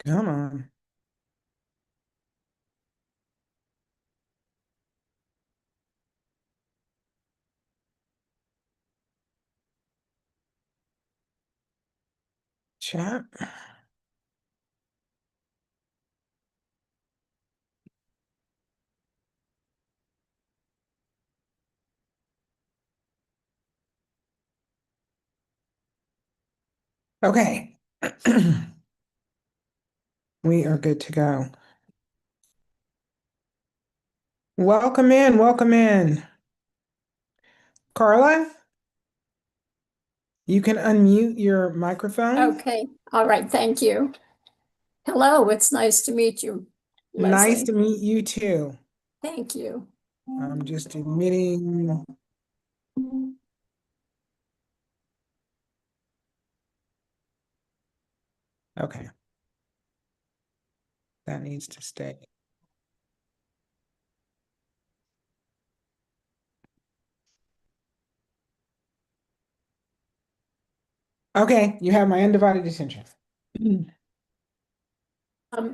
Come on. Chat. Okay. We are good to go. Welcome in. Welcome in. Carla, you can unmute your microphone. Okay, all right, thank you. Hello, it's nice to meet you, Nice Leslie. to meet you too. Thank you. I'm just admitting. Okay, that needs to stay. Okay, you have my undivided attention.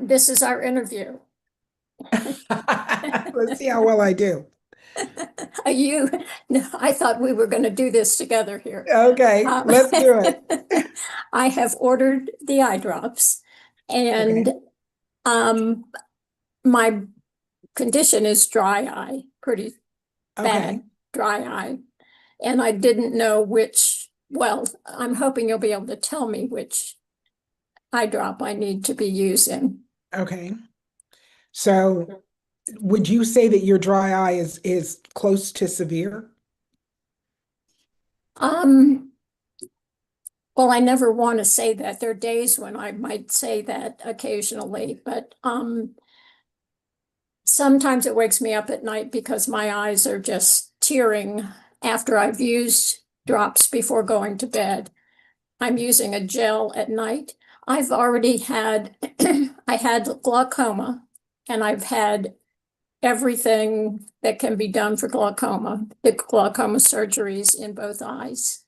This is our interview. Let's see how well I do. You, no, I thought we were going to do this together here. Okay, Um, let's do it. I have ordered the eye drops, Okay, and um, my condition is dry eye, pretty okay. bad dry eye. And I didn't know which, well, I'm hoping you'll be able to tell me which eye drop I need to be using. Okay. So would you say that your dry eye is close to severe? Um, well, I never want to say that. There are days when I might say that occasionally, but sometimes it wakes me up at night because my eyes are just tearing after I've used drops before going to bed. I'm using a gel at night. I've already had, I had glaucoma, and I've had everything that can be done for glaucoma, the glaucoma surgeries in both eyes.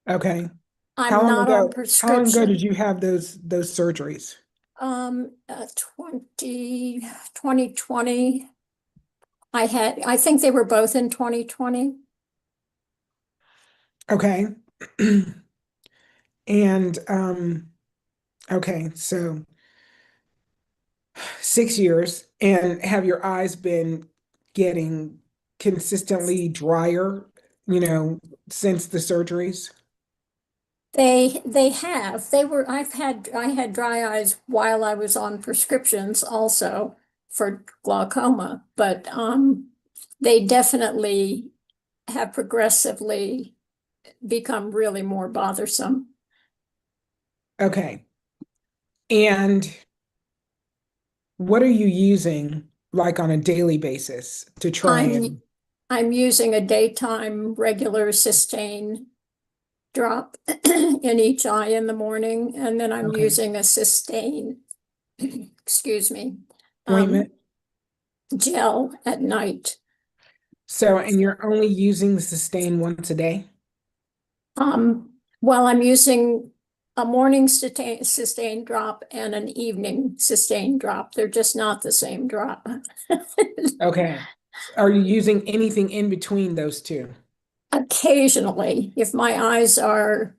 Okay. I'm not on How long ago did prescription. you have those surgeries? 2020. I think they were both in 2020. Okay. And okay, so 6 years, and have your eyes been getting consistently drier, since the surgeries? They have. I had dry eyes while I was on prescriptions also for glaucoma, but they definitely have progressively become really more bothersome. Okay. And what are you using like on a daily basis to try and I'm I'm using a daytime regular Systane drop in each eye in the morning, and then I'm okay, using a Systane, excuse me, ointment? um, gel at night. So, and you're only using the Sustain once a day? Well, I'm using a morning Systane drop and an evening Systane drop. They're just not the same drop. Okay. Are you using anything in between those two? Occasionally, if my eyes are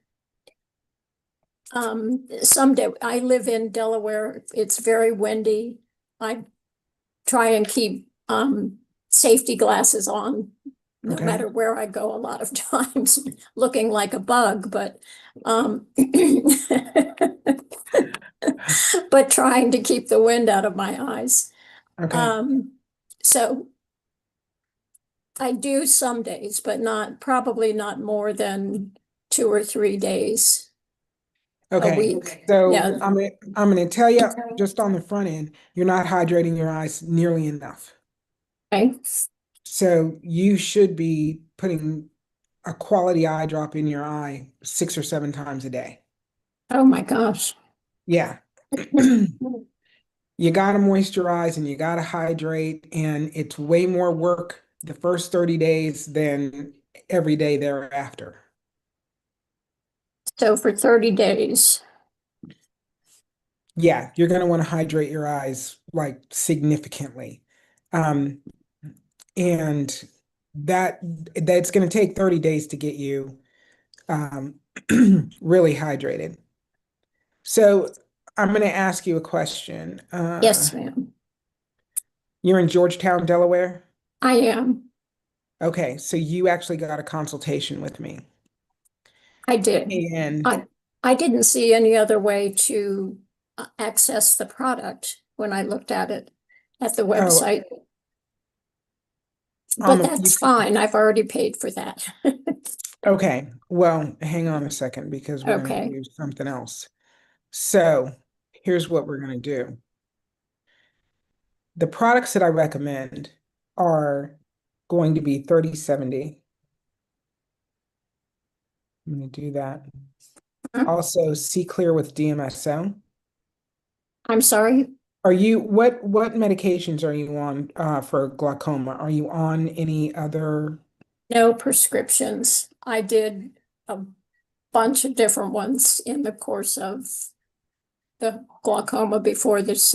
someday, I live in Delaware. It's very windy. I try and keep safety glasses on no Okay. matter where I go a lot of times, looking like a bug, um, but trying to keep the wind out of my eyes. Okay. Um, so I do some days, but probably not more than 2 or 3 days a Okay. week. So Yeah. I'm gonna tell you just on the front end, you're not hydrating your eyes nearly enough. Okay. So you should be putting a quality eye drop in your eye 6 or 7 times a day. Oh my gosh. Yeah. You gotta moisturize and you gotta hydrate, and it's way more work the first 30 days than every day thereafter. So for 30 days. Yeah, you're going to want to hydrate your eyes like significantly. Um, and that that's going to take 30 days to get you um, really hydrated. So I'm going to ask you a question. Yes, ma'am. You're in Georgetown, Delaware? I am. Okay, so you actually got a consultation with me. I did. And I I didn't see any other way to access the product when I looked at it at the oh, website. But you that's fine. I've already paid for that. okay. Well, hang on a second because we're going to Okay. do something else. So here's what we're going to do. The products that I recommend are going to be 3070. I'm going to do that. Also, see clear with DMSO. I'm sorry. Are you what medications are you on for glaucoma? Are you on any other? No prescriptions. I did a bunch of different ones in the course of the glaucoma before this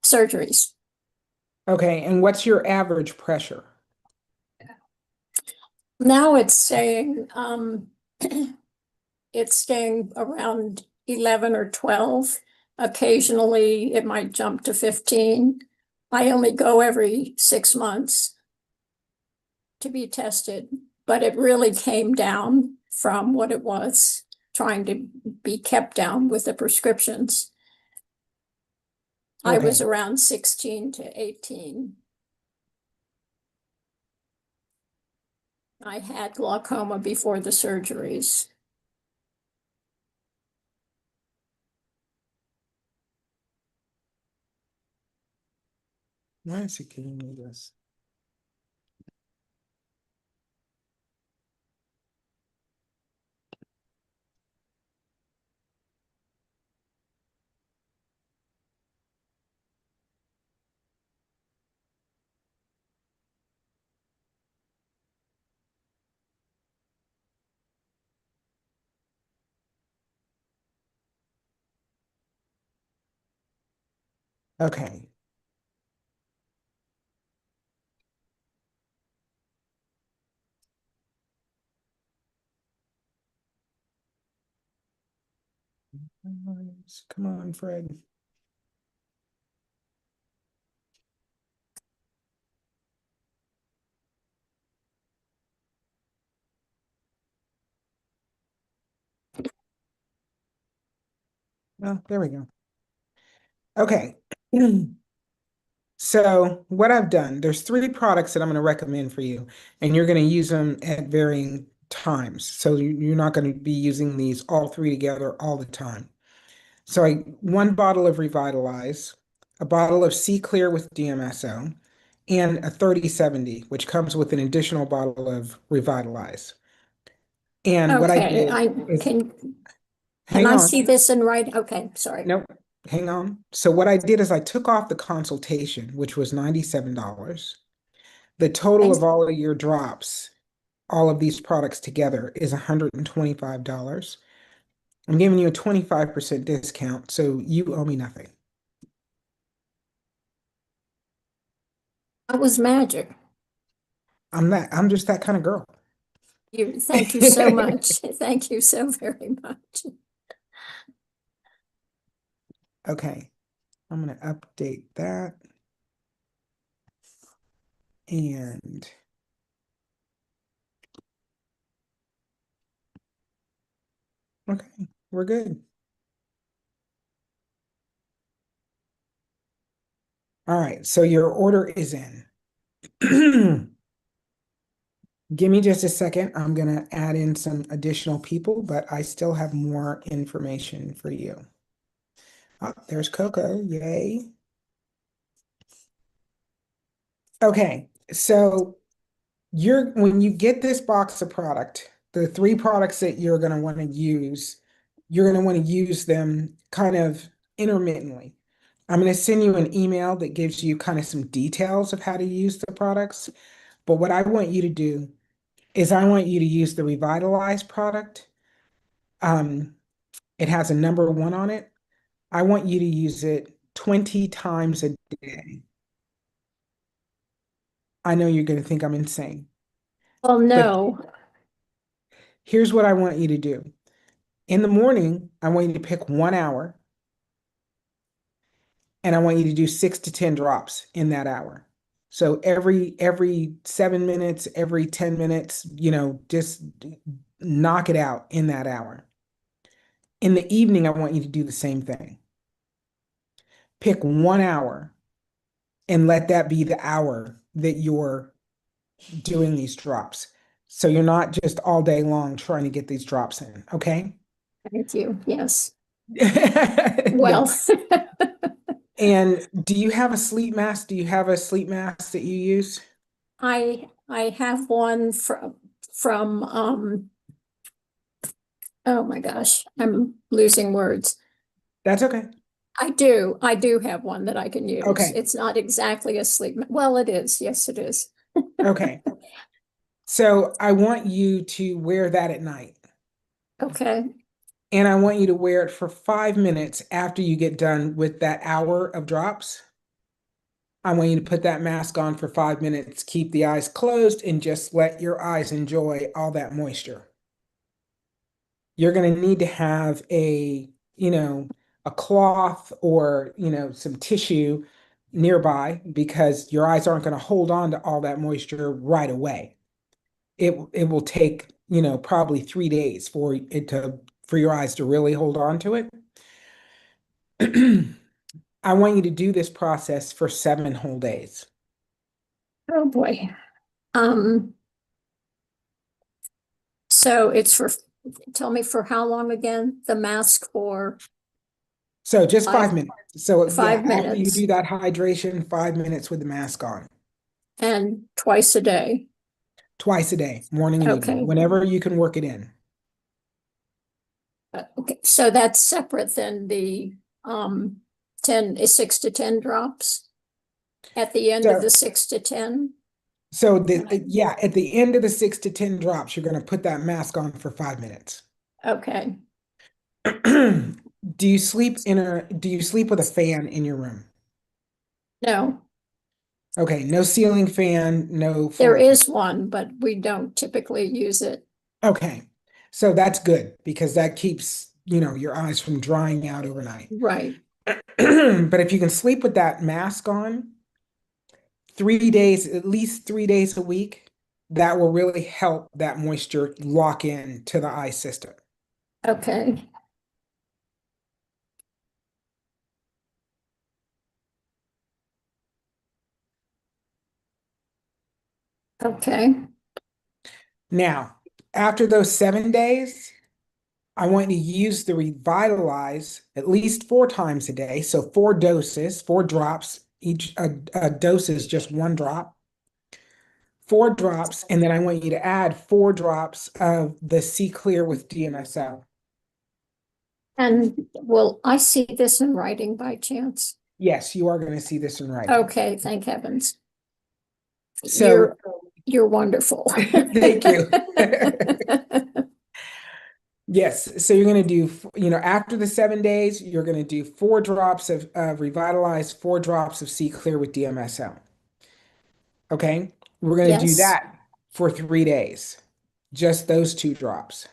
surgeries. Okay, and what's your average pressure? Now it's saying it's staying around 11 or 12. Occasionally it might jump to 15. I only go every 6 months to be tested, but it really came down from what it was trying to be kept down with the prescriptions. I was Okay, around 16 to 18. I had glaucoma before the surgeries. why is it giving me this? Okay, come on, Fred. Oh, there we go. Okay. So what I've done, there's three products that I'm going to recommend for you, and you're going to use them at varying times. So you're not going to be using these all three together all the time. So one bottle of Revitalize, a bottle of Sea Clear with DMSO, and a 3070, which comes with an additional bottle of Revitalize. And what I Okay, did I is, can hang I on, see this in writing? Okay, sorry. nope, hang on. So what I did is I took off the consultation, which was $97. The total Thanks. of all of your drops, all of these products together, is $125. I'm giving you a 25% discount, so you owe me nothing. That was magic. I'm just that kind of girl. Thank you so much. Thank you so very much. Okay, I'm gonna update that and okay, we're good. All right, so your order is in. Give me just a second. I'm gonna add in some additional people, but I still have more information for you. Oh, there's Coco, yay. Okay, so you're when you get this box of product, the three products that you're going to want to use, you're going to want to use them kind of intermittently. I'm going to send you an email that gives you kind of some details of how to use the products. But what I want you to do is I want you to use the Revitalize product. Um, It has a number one on it. I want you to use it 20 times a day. I know you're going to think I'm insane, Well, but no. here's what I want you to do. In the morning, I want you to pick 1 hour and I want you to do 6 to 10 drops in that hour. So every 7 minutes, every 10 minutes, just knock it out in that hour. In the evening, I want you to do the same thing. Pick 1 hour and let that be the hour that you're doing these drops. So you're not just all day long trying to get these drops in, okay? Thank you. Yes. Yeah. Well, And do you have a sleep mask? Do you have a sleep mask that you use? I have one from oh my gosh, I'm losing words. That's okay. I do have one that I can use. Okay. It's not exactly a well, it is. Yes, it is. Okay. So I want you to wear that at night. Okay. And I want you to wear it for 5 minutes after you get done with that hour of drops. I want you to put that mask on for 5 minutes, keep the eyes closed, and just let your eyes enjoy all that moisture. You're going to need to have a cloth or, some tissue nearby because your eyes aren't going to hold on to all that moisture right away. It will take, probably 3 days for your eyes to really hold on to it. I want you to do this process for 7 whole days. Oh boy. Um, so it's tell me for how long again? The mask for So just five 5 minutes. So yeah, five after you do minutes that hydration, 5 minutes with the mask on, and twice a day. twice a day, morning and evening, Okay. whenever you can work it in. Okay. So that's separate than the 6 to 10 drops at the end of the So 6 to 10. yeah, at the end of the 6 to 10 drops, you're going to put that mask on for 5 minutes. Okay. Do you sleep with a fan in your room? No, Okay, no ceiling fan, no there floor fan. is one, but we don't typically use it. Okay. So that's good because that keeps, your eyes from drying out overnight. Right. But if you can sleep with that mask on 3 days, at least 3 days a week, that will really help that moisture lock in to the eye system. Okay. Okay. Now, after those 7 days, I want you to use the Revitalize at least 4 times a day. So 4 doses, 4 drops. Each a dose is just 1 drop. 4 drops, and then I want you to add 4 drops of the C Clear with DMSO. And will I see this in writing by chance? Yes, you are going to see this in writing. Okay, thank heavens. So, You're you're wonderful. thank you. Yes, so you're going to do, after the 7 days, you're going to do 4 drops of Revitalize, 4 drops of C Clear with DMSO. Okay, we're going to do Yes. that for 3 days, just those 2 drops.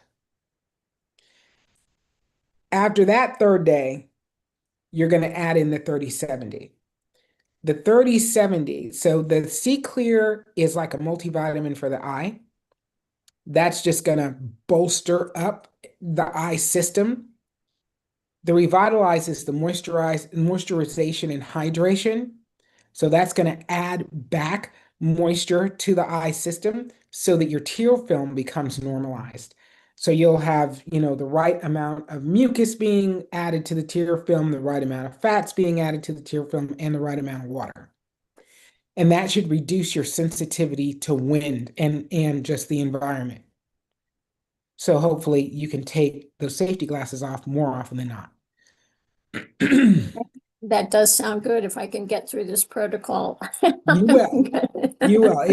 After that third day, you're going to add in the 30/70. The 30/70, so the C Clear is like a multivitamin for the eye. That's just going to bolster up the eye system. The Revitalize is the moisturization and hydration. So that's going to add back moisture to the eye system so that your tear film becomes normalized. So you'll have, the right amount of mucus being added to the tear film, the right amount of fats being added to the tear film, and the right amount of water. And that should reduce your sensitivity to wind and just the environment. So hopefully you can take those safety glasses off more often than not. That does sound good if I can get through this protocol. You will. You will.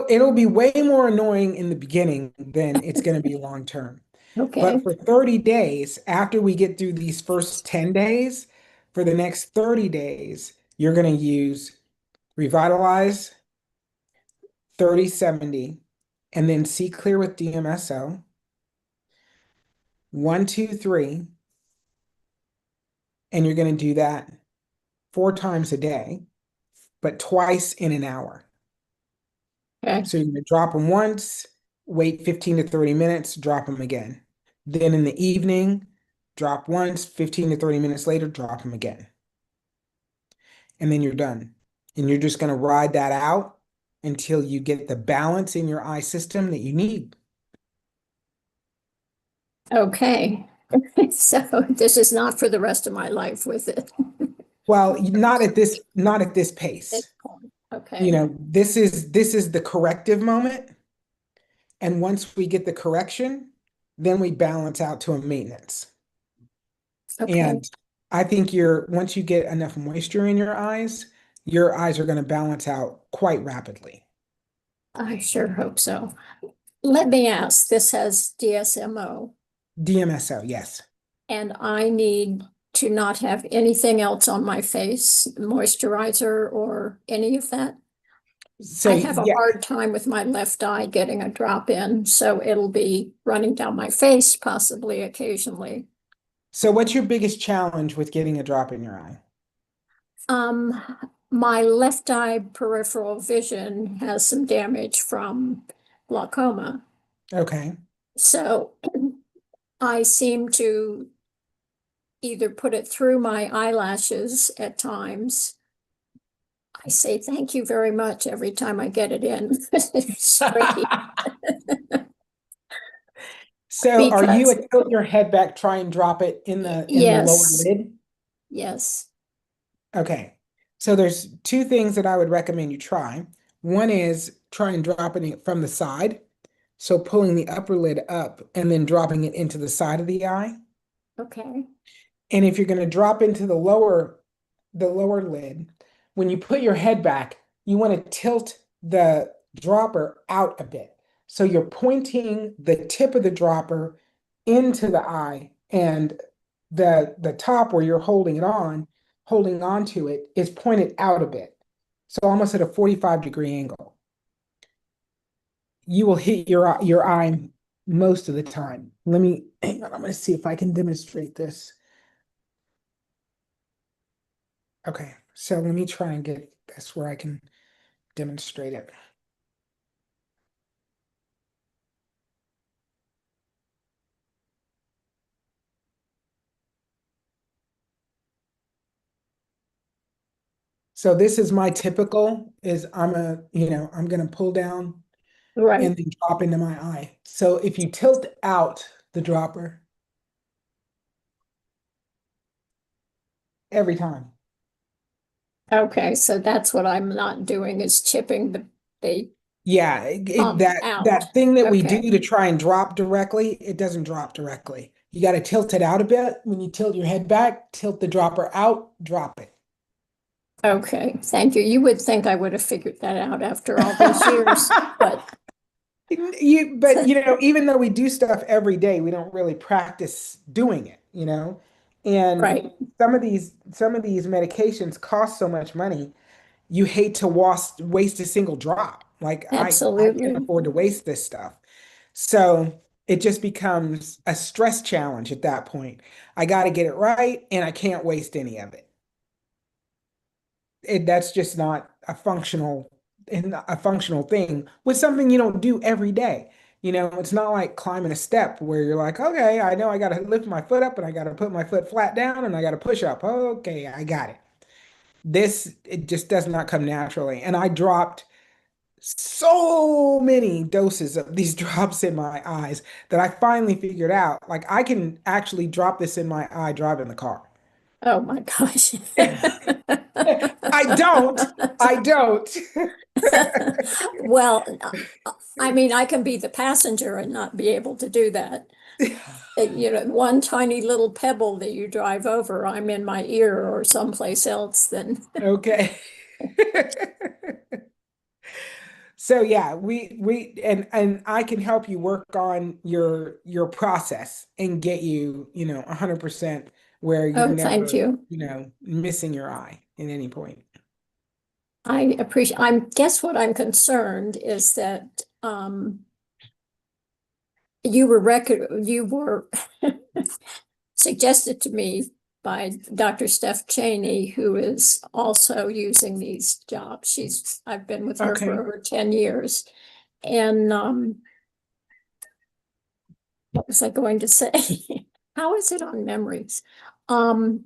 It'll be way more annoying in the beginning than it's going to be long term. Okay. But for 30 days, after we get through these first 10 days, for the next 30 days, you're going to use Revitalize 30/70 and then See Clear with DMSO 1, 2, 3. And you're going to do that 4 times a day, but twice in an hour. Okay. So you're going to drop them once, wait 15 to 30 minutes, drop them again. Then in the evening, drop once, 15 to 30 minutes later, drop them again. And then you're done. And you're just going to ride that out until you get the balance in your eye system that you need. Okay. So this is not for the rest of my life with it. Well, not at this This pace. point. You Okay. know, this is the corrective moment. And once we get the correction, then we balance out to a maintenance. Okay. And I think once you get enough moisture in your eyes are going to balance out quite rapidly. I sure hope so. Let me ask, this has DSMO, DMSO, yes. and I need to not have anything else on my face, moisturizer or any of that. So I have a yeah. hard time with my left eye getting a drop in, so it'll be running down my face, possibly occasionally. So what's your biggest challenge with getting a drop in your eye? Um, my left eye peripheral vision has some damage from glaucoma. Okay. So I seem to either put it through my eyelashes at times. I say thank you very much every time I get it in. Straight. So are you Because a tilt your head back, try and drop it in the lower yes, lid? yes, Okay. So there's two things that I would recommend you try. One is try and dropping it from the side. So pulling the upper lid up and then dropping it into the side of the eye. okay, And if you're going to drop into the lower lid, when you put your head back, you want to tilt the dropper out a bit. So you're pointing the tip of the dropper into the eye, and the top where you're holding on to it is pointed out a bit. So almost at a 45-degree angle. You will hit your eye most of the time. Hang on, I'm going to see if I can demonstrate this. Okay, so let me try and get this where I can demonstrate it. So this is my typical is I'm gonna pull down right, and then drop into my eye. So if you tilt out the dropper every time. okay. So that's what I'm not doing is chipping the Yeah, out. that thing that we do Okay, to try and drop directly, it doesn't drop directly. You got to tilt it out a bit. When you tilt your head back, tilt the dropper out, drop it. okay. Thank you. You would think I would have figured that out after all these years, but But even though we do stuff every day, we don't really practice doing it. And right, some of these medications cost so much money, you hate to waste a single drop. Like I can't absolutely. afford to waste this stuff. So it just becomes a stress challenge at that point. I got to get it right, and I can't waste any of it. That's just not a functional thing with something you don't do every day. It's not like climbing a step where you're like, okay, I know I got to lift my foot up and I got to put my foot flat down and I got to push up. Okay, I got it. It just does not come naturally. And I dropped so many doses of these drops in my eyes that I finally figured out, like I can actually drop this in my eye driving the car. Oh my gosh. I don't. I don't. Well, I mean, I can be the passenger and not be able to do that. One tiny little pebble that you drive over, I'm in my ear or someplace else, then Okay. So yeah, we and I can help you work on your process and get you, 100% where you're Oh, thank never, you. missing your eye at any point. I appreciate, guess what I'm concerned is that, you were suggested to me by Dr. Steph Cheney, who is also using these jobs. I've been with her for Okay. over 10 years. And what was I going to say? How is it on memories? Um,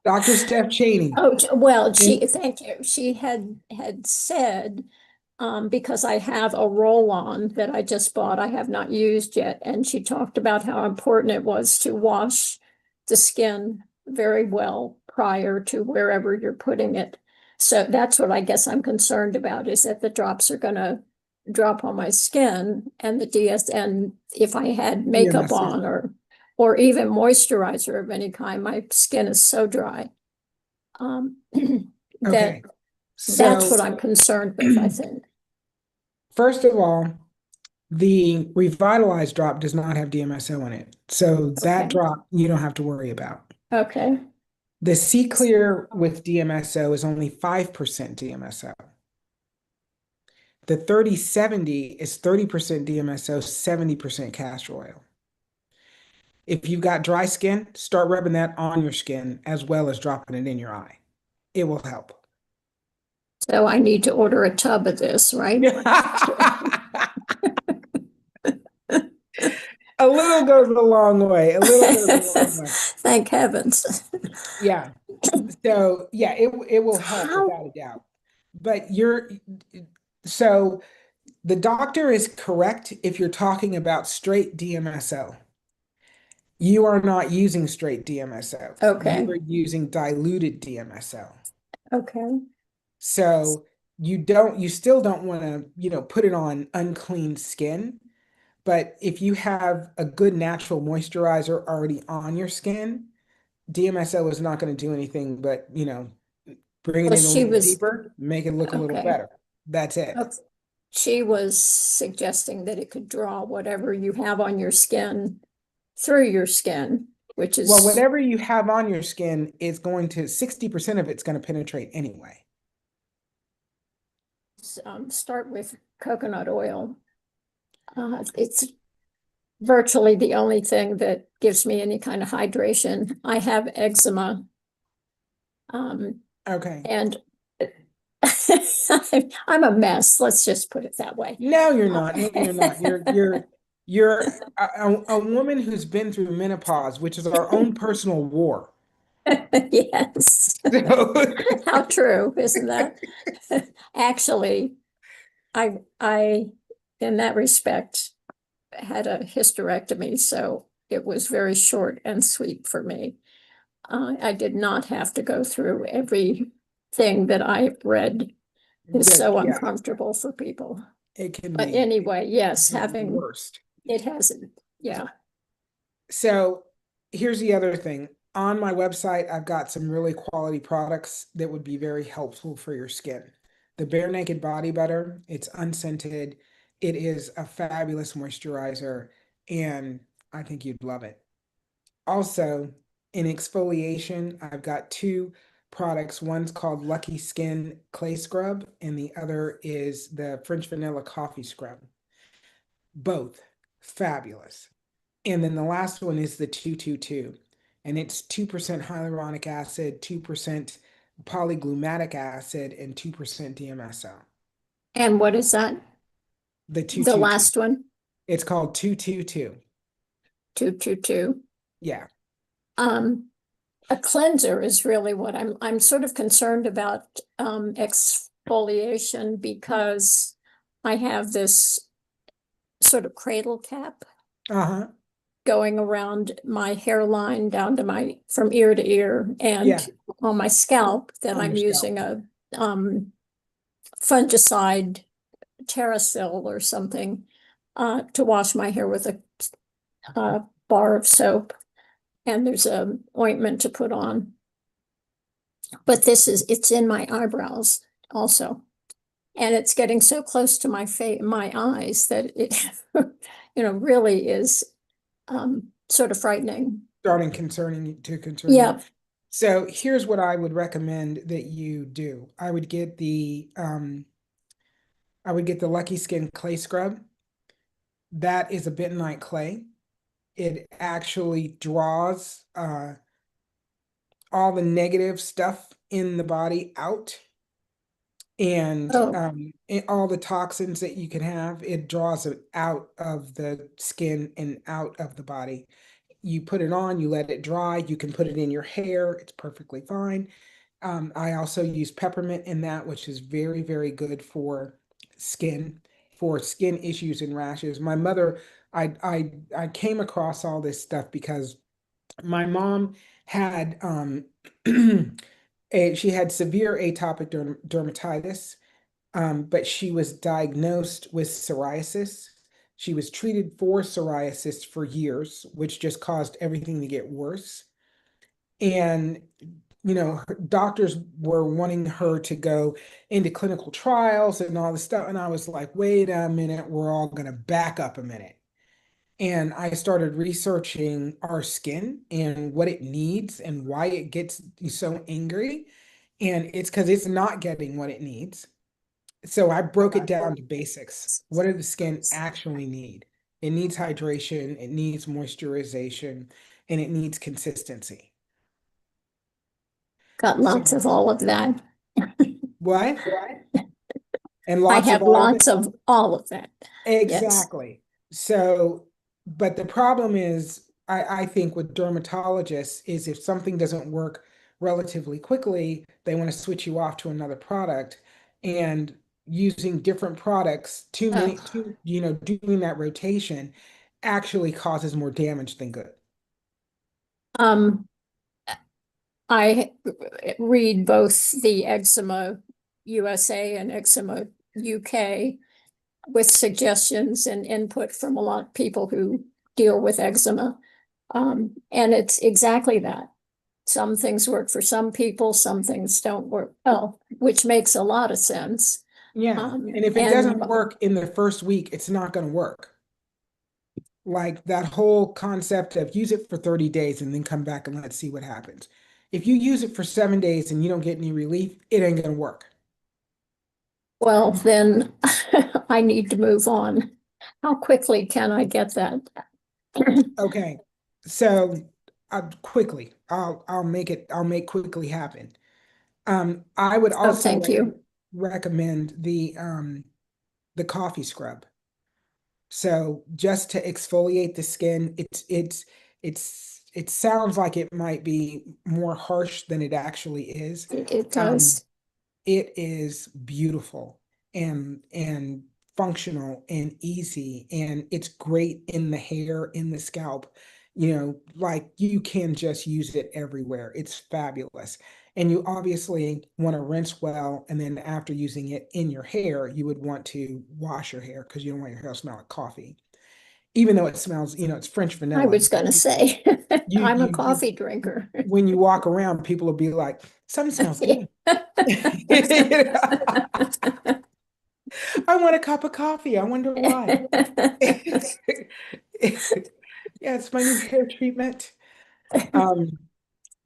Dr. Steph Cheney. oh, well, And thank you. She had said, because I have a roll-on that I just bought, I have not used yet, and she talked about how important it was to wash the skin very well prior to wherever you're putting it. So that's what I guess I'm concerned about, is that the drops are gonna drop on my skin, and the DS, and if I had makeup DMSO. on, or even moisturizer of any kind, my skin is so dry. Um, that Okay. that's So what I'm concerned with, I think. first of all, the revitalized drop does not have DMSO in it. So that Okay, drop you don't have to worry about. okay. The C Clear with DMSO is only 5% DMSO. The 3070 is 30% DMSO, 70% castor oil. If you've got dry skin, start rubbing that on your skin as well as dropping it in your eye. It will help. So I need to order a tub of this, right? A little goes a long way. A little goes a long way. Thank heavens. Yeah. So yeah, it will help How, without a doubt. But so the doctor is correct if you're talking about straight DMSO. You are not using straight DMSO. You okay, are using diluted DMSO. okay. So you still don't want to, put it on unclean skin. But if you have a good natural moisturizer already on your skin, DMSO is not going to do anything but, bring it Well, in a little deeper, make it look a little okay. better. That's it. Okay. She was suggesting that it could draw whatever you have on your skin through your skin, which Well, is, whatever you have on your skin is going to 60% of it's going to penetrate anyway. start with coconut oil. It's virtually the only thing that gives me any kind of hydration. I have eczema. Um, Okay. and I'm a mess. Let's just put it that way. No, you're Uh, not. No, you're not. You're a woman who's been through menopause, which is our own personal war. Yes. So, How true, isn't that? Actually, in that respect, had a hysterectomy, so it was very short and sweet for me. I did not have to go through everything that I've read is that so yeah, uncomfortable for people. it can But be anyway, yes, the having worst. it hasn't, yeah. So here's the other thing. On my website, I've got some really quality products that would be very helpful for your skin. The Bare Naked Body Butter, it's unscented. It is a fabulous moisturizer, and I think you'd love it. Also, in exfoliation, I've got two products. One's called Lucky Skin Clay Scrub, and the other is the French Vanilla Coffee Scrub. Both fabulous. And then the last one is the 222, and it's 2% hyaluronic acid, 2% polyglumatic acid, and 2% DMSO. And what is that? The The 222. last one, It's called 222. 222. Yeah. Um, a cleanser is really what I'm sort of concerned about, exfoliation, because I have this sort of cradle cap Uh-huh. going around my hairline down to from ear to ear, Yeah. and on my scalp that On your I'm scalp. using a fungicide Terrasil or something to wash my hair with a bar of soap, and there's a ointment to put on. But it's in my eyebrows also. And it's getting so close to my eyes that it, really is sort of frightening. Starting concerning to concern you. Yeah. So here's what I would recommend that you do. I would get the Lucky Skin clay scrub. That is a bentonite clay. It actually draws all the negative stuff in the body out, and Oh, all the toxins that you can have, it draws it out of the skin and out of the body. You put it on, you let it dry, you can put it in your hair, it's perfectly fine. I also use peppermint in that, which is very, very good skin, for skin issues and rashes. My mother, I came across all this stuff because my mom had she had severe atopic dermatitis, but she was diagnosed with psoriasis. She was treated for psoriasis for years, which just caused everything to get worse. And doctors were wanting her to go into clinical trials and all this stuff. And I was like, wait a minute, we're all going to back up a minute. And I started researching our skin and what it needs and why it gets so angry. And it's because it's not getting what it needs. So I broke it down to basics. What does the skin actually need? It needs hydration, it needs moisturization, and it needs consistency. got So lots of all of that. what? And I lots of have all of it? lots of all of that. Yes. Exactly. So, but the problem is, I think with dermatologists is if something doesn't work relatively quickly, they want to switch you off to another product. And using different products, Oh, doing that rotation actually causes more damage than good. um, I read both the Eczema USA and Eczema UK with suggestions and input from a lot of people who deal with eczema. And it's exactly that. Some things work for some people, some things don't work well, which makes a lot of sense. Yeah. And if it And doesn't work in the first week, it's not going to work. Like that whole concept of use it for 30 days and then come back and let's see what happens. If you use it for 7 days and you don't get any relief, it ain't gonna work. well, then I need to move on. How quickly can I get that? Okay, so quickly, I'll make quickly happen. I would Oh, also thank you. recommend the coffee scrub. So just to exfoliate the skin, it sounds like it might be more harsh than it actually is. It Um, does. it is beautiful and functional and easy, and it's great in the hair, in the scalp. Like you can just use it everywhere. It's fabulous. And you obviously want to rinse well, and then after using it in your hair, you would want to wash your hair because you don't want your hair to smell like coffee. Even though it smells, it's French I vanilla. was gonna say, I'm a You coffee drinker. when you walk around, people will be like, something smells good. I want a cup of coffee. I wonder why. Yeah, it's my new hair treatment. Um,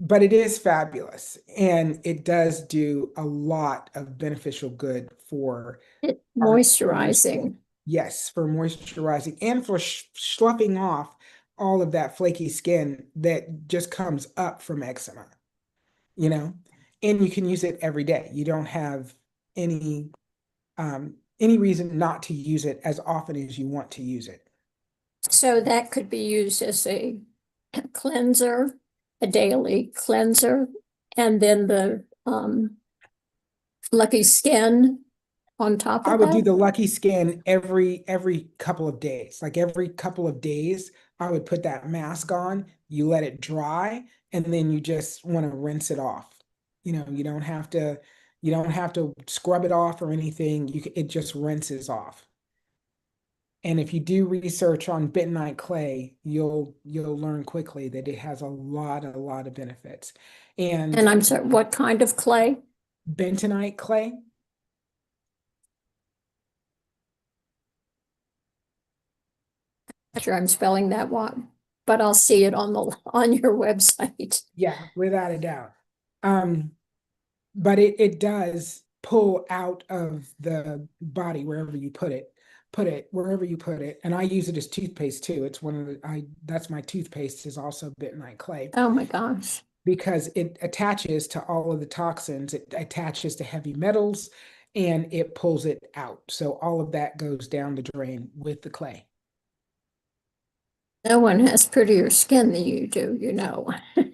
but it is fabulous, and it does do a lot of beneficial good for your skin. Moisturizing. Yes, for moisturizing and for sloughing off all of that flaky skin that just comes up from eczema, you know? And you can use it every day. You don't have any any reason not to use it as often as you want to use it. So that could be used as a cleanser, a daily cleanser, and then the Lucky Skin on top I of would do that. the Lucky Skin every couple of days. Like every couple of days, I would put that mask on, you let it dry, and then you just want to rinse it off. You don't have to scrub it off or anything. It just rinses off. And if you do research on bentonite clay, you'll learn quickly that it has a lot of benefits. And And I'm sorry, what kind of clay? bentonite clay, Sure, I'm spelling that one, but I'll see it on the, on your website. Yeah, without a doubt. Um, but it does pull out of the body wherever you put it wherever you put it. And I use it as toothpaste too. It's one of the I that's my toothpaste is also bentonite clay Oh my gosh. because it attaches to all of the toxins, it attaches to heavy metals, and it pulls it out. So all of that goes down the drain with the clay. No one has prettier skin than you do, you know.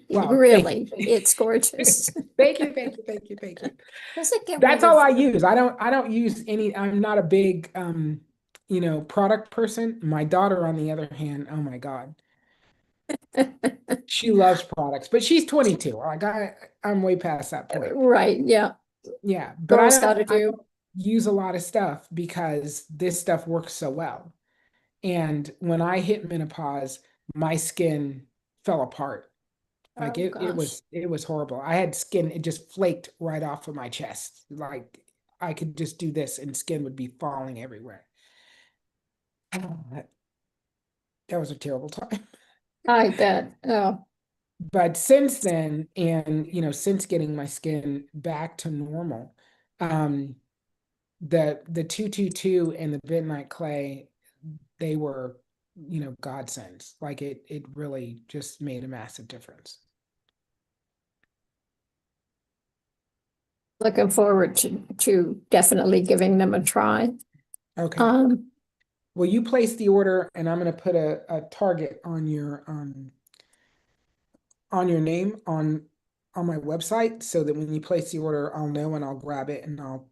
Wow, thank Really, it's gorgeous. thank you, thank you, thank you, thank you. Does it get rid That's all of? I use. I don't use any, I'm not a big product person. My daughter, on the other hand, oh my God, she loves products, but she's 22. I'm way past that point. Right, yeah. Yeah, but Girls gotta I do. don't use a lot of stuff because this stuff works so well. And when I hit menopause, my skin fell apart. Like Oh gosh. it was horrible. I had skin, it just flaked right off of my chest. Like I could just do this and skin would be falling everywhere. That, that was a terrible time. I bet. Oh, But since then, and since getting my skin back to normal, um, the 222 and the bentonite clay, they were, godsends. Like it really just made a massive difference. looking forward to definitely giving them a try. Okay. Um, Well, you place the order, and I'm going to put a target on your name on my website so that when you place the order, I'll know and I'll grab it and I'll,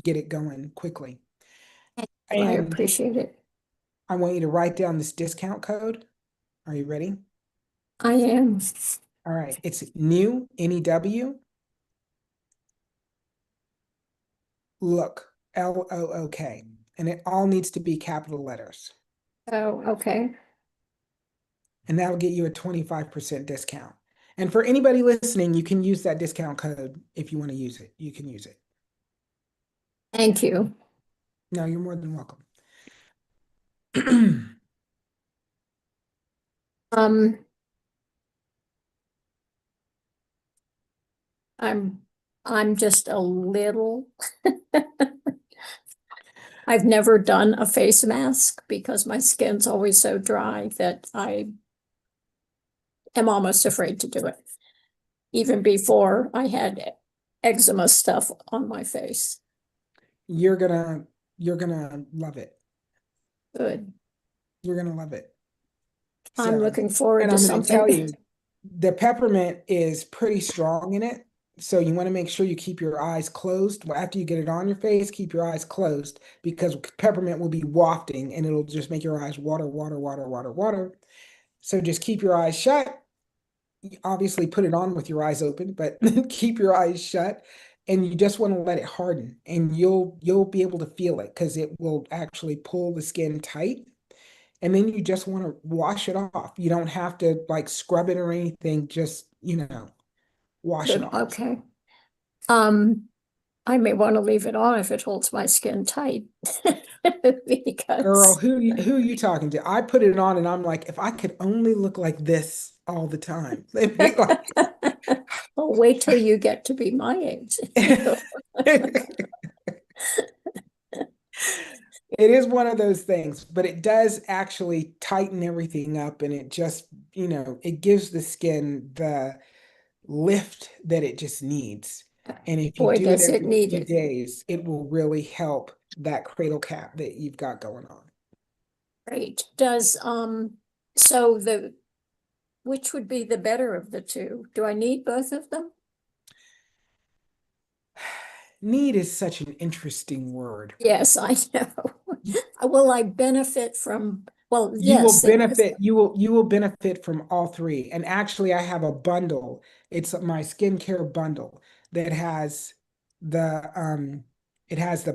get it going quickly. I And appreciate it. I want you to write down this discount code. Are you ready? I am. All right. It's new, NEW, look, LOOK. And it all needs to be capital letters. Oh, okay. And that'll get you a 25% discount. And for anybody listening, you can use that discount code if you want to use it. You can use it. Thank you. No, you're more than welcome. Um, I'm I'm just a little. I've never done a face mask because my skin's always so dry that I am almost afraid to do it. Even before I had eczema stuff on my face. You're gonna you're gonna love it. Good. You're gonna love it. I'm So, looking forward and to I'm gonna tell something. you, the peppermint is pretty strong in it. So you want to make sure you keep your eyes closed. Well, after you get it on your face, keep your eyes closed because peppermint will be wafting and it'll just make your eyes water, water, water, water, water. So just keep your eyes shut. Obviously put it on with your eyes open, but keep your eyes shut and you just want to let it harden and you'll be able to feel it because it will actually pull the skin tight and then you just want to wash it off. You don't have to like scrub it or anything, just wash it Good. off. Okay. Um, I may want to leave it on if it holds my skin tight. Girl, Because who you talking to? I put it on and I'm like, if I could only look like this all the time. It'd be like well, wait till you get to be my age. it is one of those things, but it does actually tighten everything up and it just, it gives the skin the lift that it just needs. And if you Boy, do it does it every need few it. days, it will really help that cradle cap that you've got going on. Great. Does, so which would be the better of the two? Do I need both of them? Need is such an interesting word. Yes, I know. Will I benefit from, well, You will yes, there is. benefit, you will benefit from all three. And actually I have a bundle. It's my skincare bundle that has the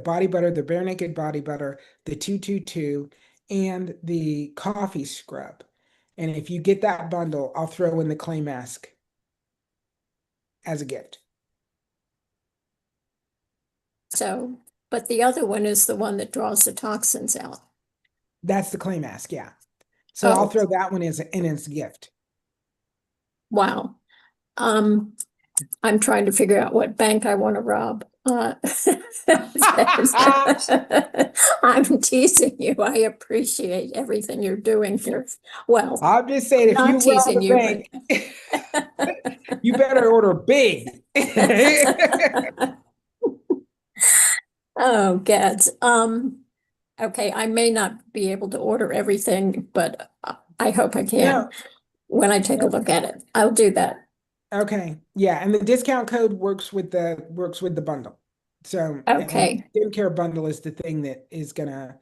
body butter, the bare naked body butter, the 222 and the coffee scrub. And if you get that bundle, I'll throw in the clay mask as a gift. So, but the other one is the one that draws the toxins out. That's the clay mask, yeah. So I'll Oh, throw that one as in as a gift. wow. Um, I'm trying to figure out what bank I want to rob. I'm teasing you. I appreciate everything you're doing here. Well, I'm just saying, I'm if not you rob teasing a you, but bank, you better order big. oh, gads. Okay, I may not be able to order everything, but I hope I can No, when I take a look at it. I'll do that. okay, yeah, and the discount code works with the bundle. So, and Okay, skincare bundle is the thing that is gonna. It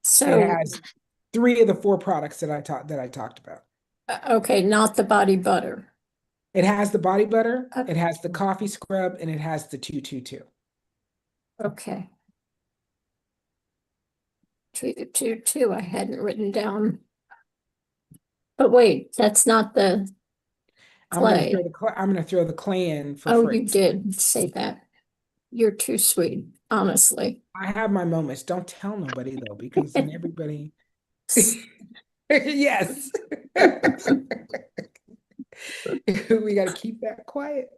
so, has three of the four products that I talked about. okay, not the body butter. It has the body butter, Uh, it has the coffee scrub, and it has the 222. Okay, two, I hadn't written down. But wait, that's not the clay. I'm gonna throw the clay in for Oh, free. you did say that. You're too sweet, honestly. I have my moments. Don't tell nobody though, because then everybody. Yes. We got to keep that quiet.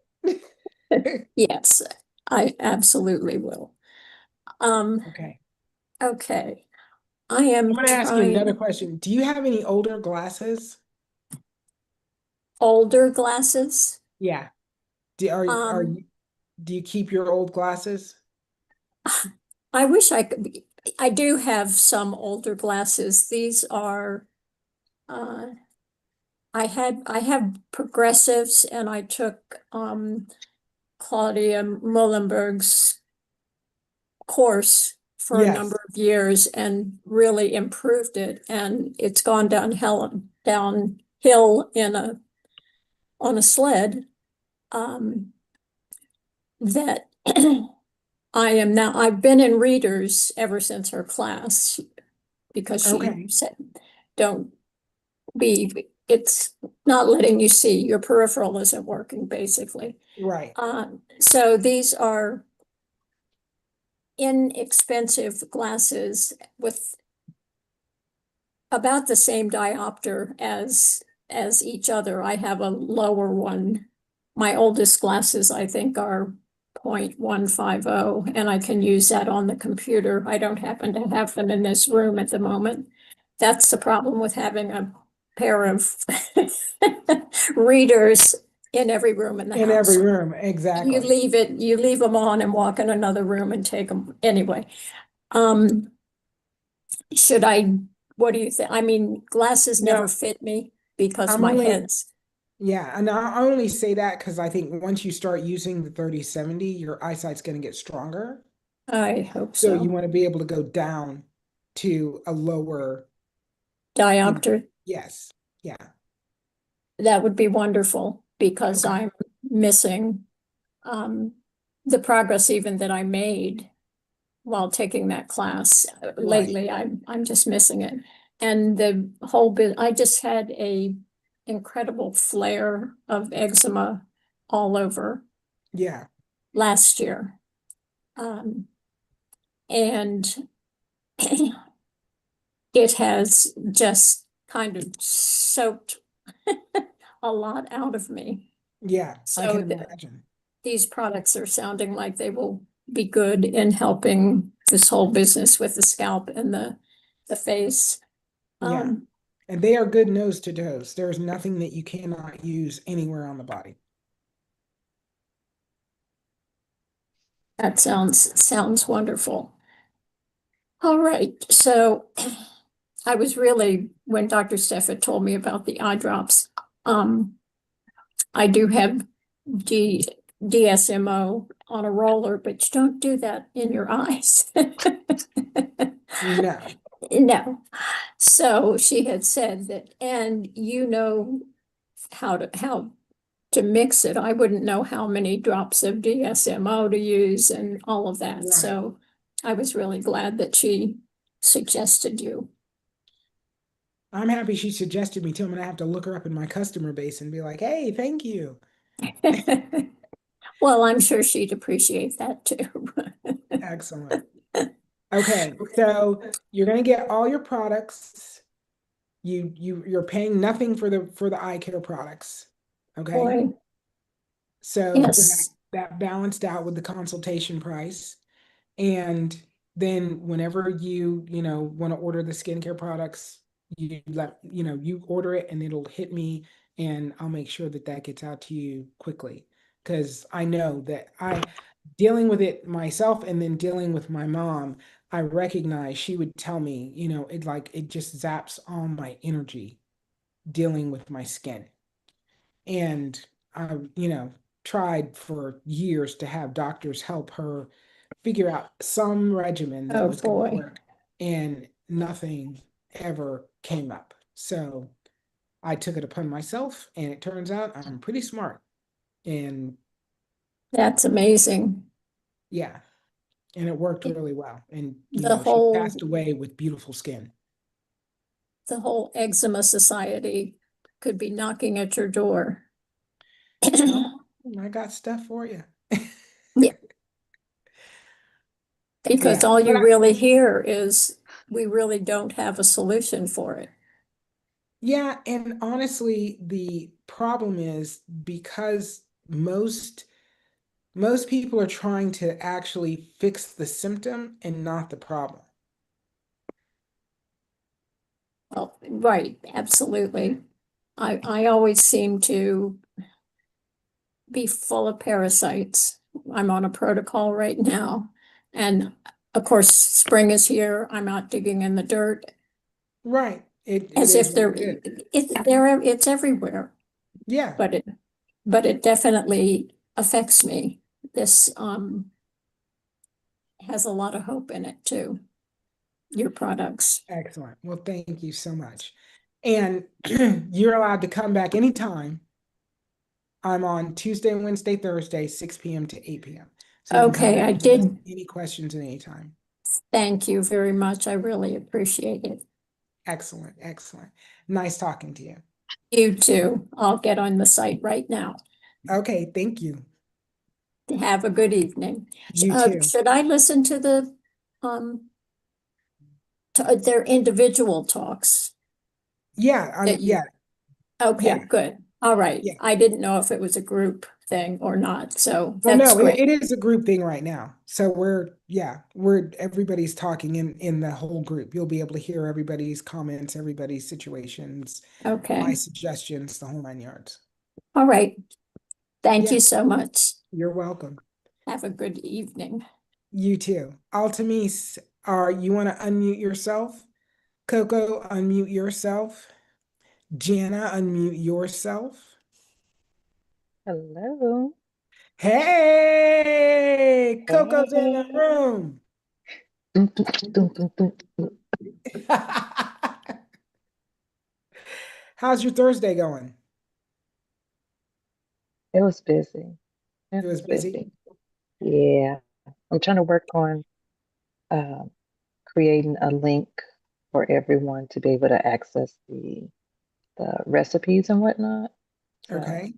Yes, I absolutely will. Um, Okay. okay, I I'm am going to ask you another trying question. Do you have any older glasses? older glasses. Yeah. Are Um, you, do you keep your old glasses? I wish I could be, I do have some older glasses. These are, uh, I have progressives and I took, Claudia Mullenberg's course for a Yes. number of years and really improved it. And it's gone downhill on a sled, that I've been in readers ever since her class because she Okay. said, don't it's not letting you see, your peripheral isn't working basically. Right. So these are inexpensive glasses with about the same diopter as each other. I have a lower one. My oldest glasses, I think, are 0.150, and I can use that on the computer. I don't happen to have them in this room at the moment. That's the problem with having a pair of readers in every room in the In every house. room. Exactly. You leave them on and walk in another room and take them anyway. Um, should I, what do you think? I mean, glasses never No, fit me because I'm my only, head's, yeah, and I only say that because I think once you start using the 3070, your eyesight's going to get stronger. I hope So you so. want to be able to go down to a lower, you know, Diopter, yes. Yeah. that would be wonderful because Okay. I'm missing um the progress even that I made while taking that class. Right. Lately, I'm just missing it. And the whole bit, I just had a incredible flare of eczema all over Yeah. last year. Um, and it has just kind of soaked a lot out of me. Yeah. I can So imagine. these products are sounding like they will be good in helping this whole business with the scalp and the face. Yeah. Um, And they are good nose to nose. There's nothing that you cannot use anywhere on the body. that sounds wonderful. All right, so I was really, when Dr. Stefford told me about the eye drops, um, I do have D DSMO on a roller, but you don't do that in your eyes. No. No. So she had said that, and you know how to mix it. I wouldn't know how many drops of DSMO to use and all of that. Right. So I was really glad that she suggested you. I'm happy she suggested me too. I'm gonna have to look her up in my customer base and be like, hey, thank you. Well, I'm sure she'd appreciate that too. Excellent. Okay, so you're gonna get all your products. You're paying nothing for the eye care products. Okay. Boy, So yes. that balanced out with the consultation price. And then whenever you want to order the skincare products, you order it and it'll hit me and I'll make sure that that gets out to you quickly. Because I know that dealing with it myself and then dealing with my mom, I recognize she would tell me, it just zaps all my energy dealing with my skin. And I tried for years to have doctors help her figure out some regimen that Oh was going to boy, work, and nothing ever came up. So I took it upon myself, and it turns out I'm pretty smart. And that's amazing. yeah, and it worked really well. And The she whole passed away with beautiful skin. the whole eczema society could be knocking at your door. Oh, I got stuff for you. Yeah, because Yeah, all but you really hear is we really don't have a solution for it. yeah, and honestly, the problem is because most people are trying to actually fix the symptom and not the problem. Well, right, absolutely. I always seem to be full of parasites. I'm on a protocol right now. And of course, spring is here. I'm out digging in the dirt Right. It as is if what it is. it's everywhere. Yeah, But it definitely affects me. This has a lot of hope in it too, your products. excellent. Well, thank you so much. And you're allowed to come back anytime. I'm on Tuesday, Wednesday, Thursday, 6 p.m. to 8 p.m. So you can come Okay, back I and ask did. any questions at any time. Thank you very much. I really appreciate it. Excellent, excellent. Nice talking to you. You too. I'll get on the site right now. Okay, thank you. Have a good evening. You too. Should I listen to um, their individual talks Yeah, that yeah, you, okay, yeah, good. All right. yeah. I didn't know if it was a group thing or not, so Well, that's no, great. it is a group thing right now. So everybody's talking in the whole group. You'll be able to hear everybody's comments, everybody's situations, my Okay. suggestions, the whole 9 yards. All right. Thank Yeah, you so much. you're welcome. Have a good evening. You too. Altamise, you want to unmute yourself? Coco, unmute yourself. Jana, unmute yourself. Hello. Hey, Coco's in the Hey. room. Dun, dun, dun, dun, dun, dun. How's your Thursday going? It was busy. It It was was busy. busy. Yeah. I'm trying to work on um, creating a link for everyone to be able to access the recipes and whatnot. So Okay.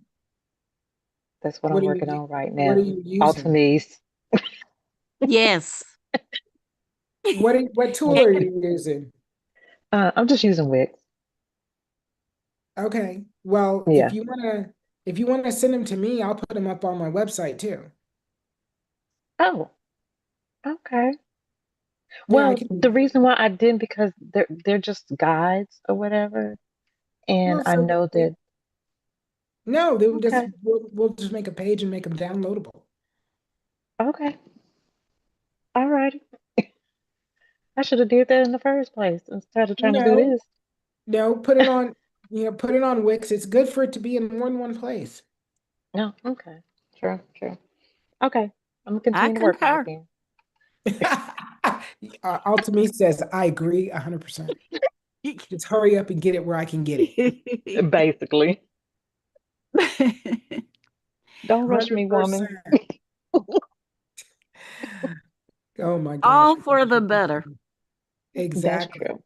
that's what I'm What are working you on right what are now. you using? Altonese. Yes. What tool And are you using? I'm just using Wix. Okay. Well, Yeah. if you wanna send them to me, I'll put them up on my website too. Oh, okay. Yeah, I Well, can do the that. reason why I didn't because they're just guides or whatever, and Well, I so know that. no, Okay. we'll just make a page and make them downloadable. Okay. All right. I should have did that in the first place instead of trying to do No, this. no, put it on Wix. It's good for it to be in more than one place. No, okay. True, true. Okay. I'm gonna I continue to work on it concur. then. Alchemy says, I agree 100%. Just hurry up and get it where I can get it. Basically. Don't rush me, woman. 100%. Oh my gosh. All for the better. That's Exactly. true.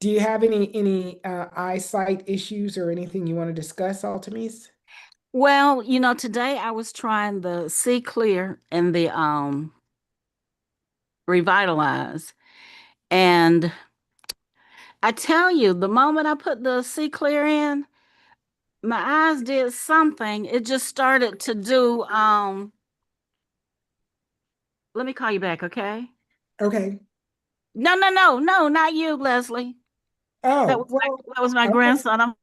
Do you have any eyesight issues or anything you want to discuss, Altamise? Well, today I was trying the See Clear and the Revitalize. And I tell you, the moment I put the C Clear in, my eyes did something. It just started to do, let me call you back, okay? Okay. No, no, no, no, not you, Leslie. Oh, well, That was my okay. grandson. I'm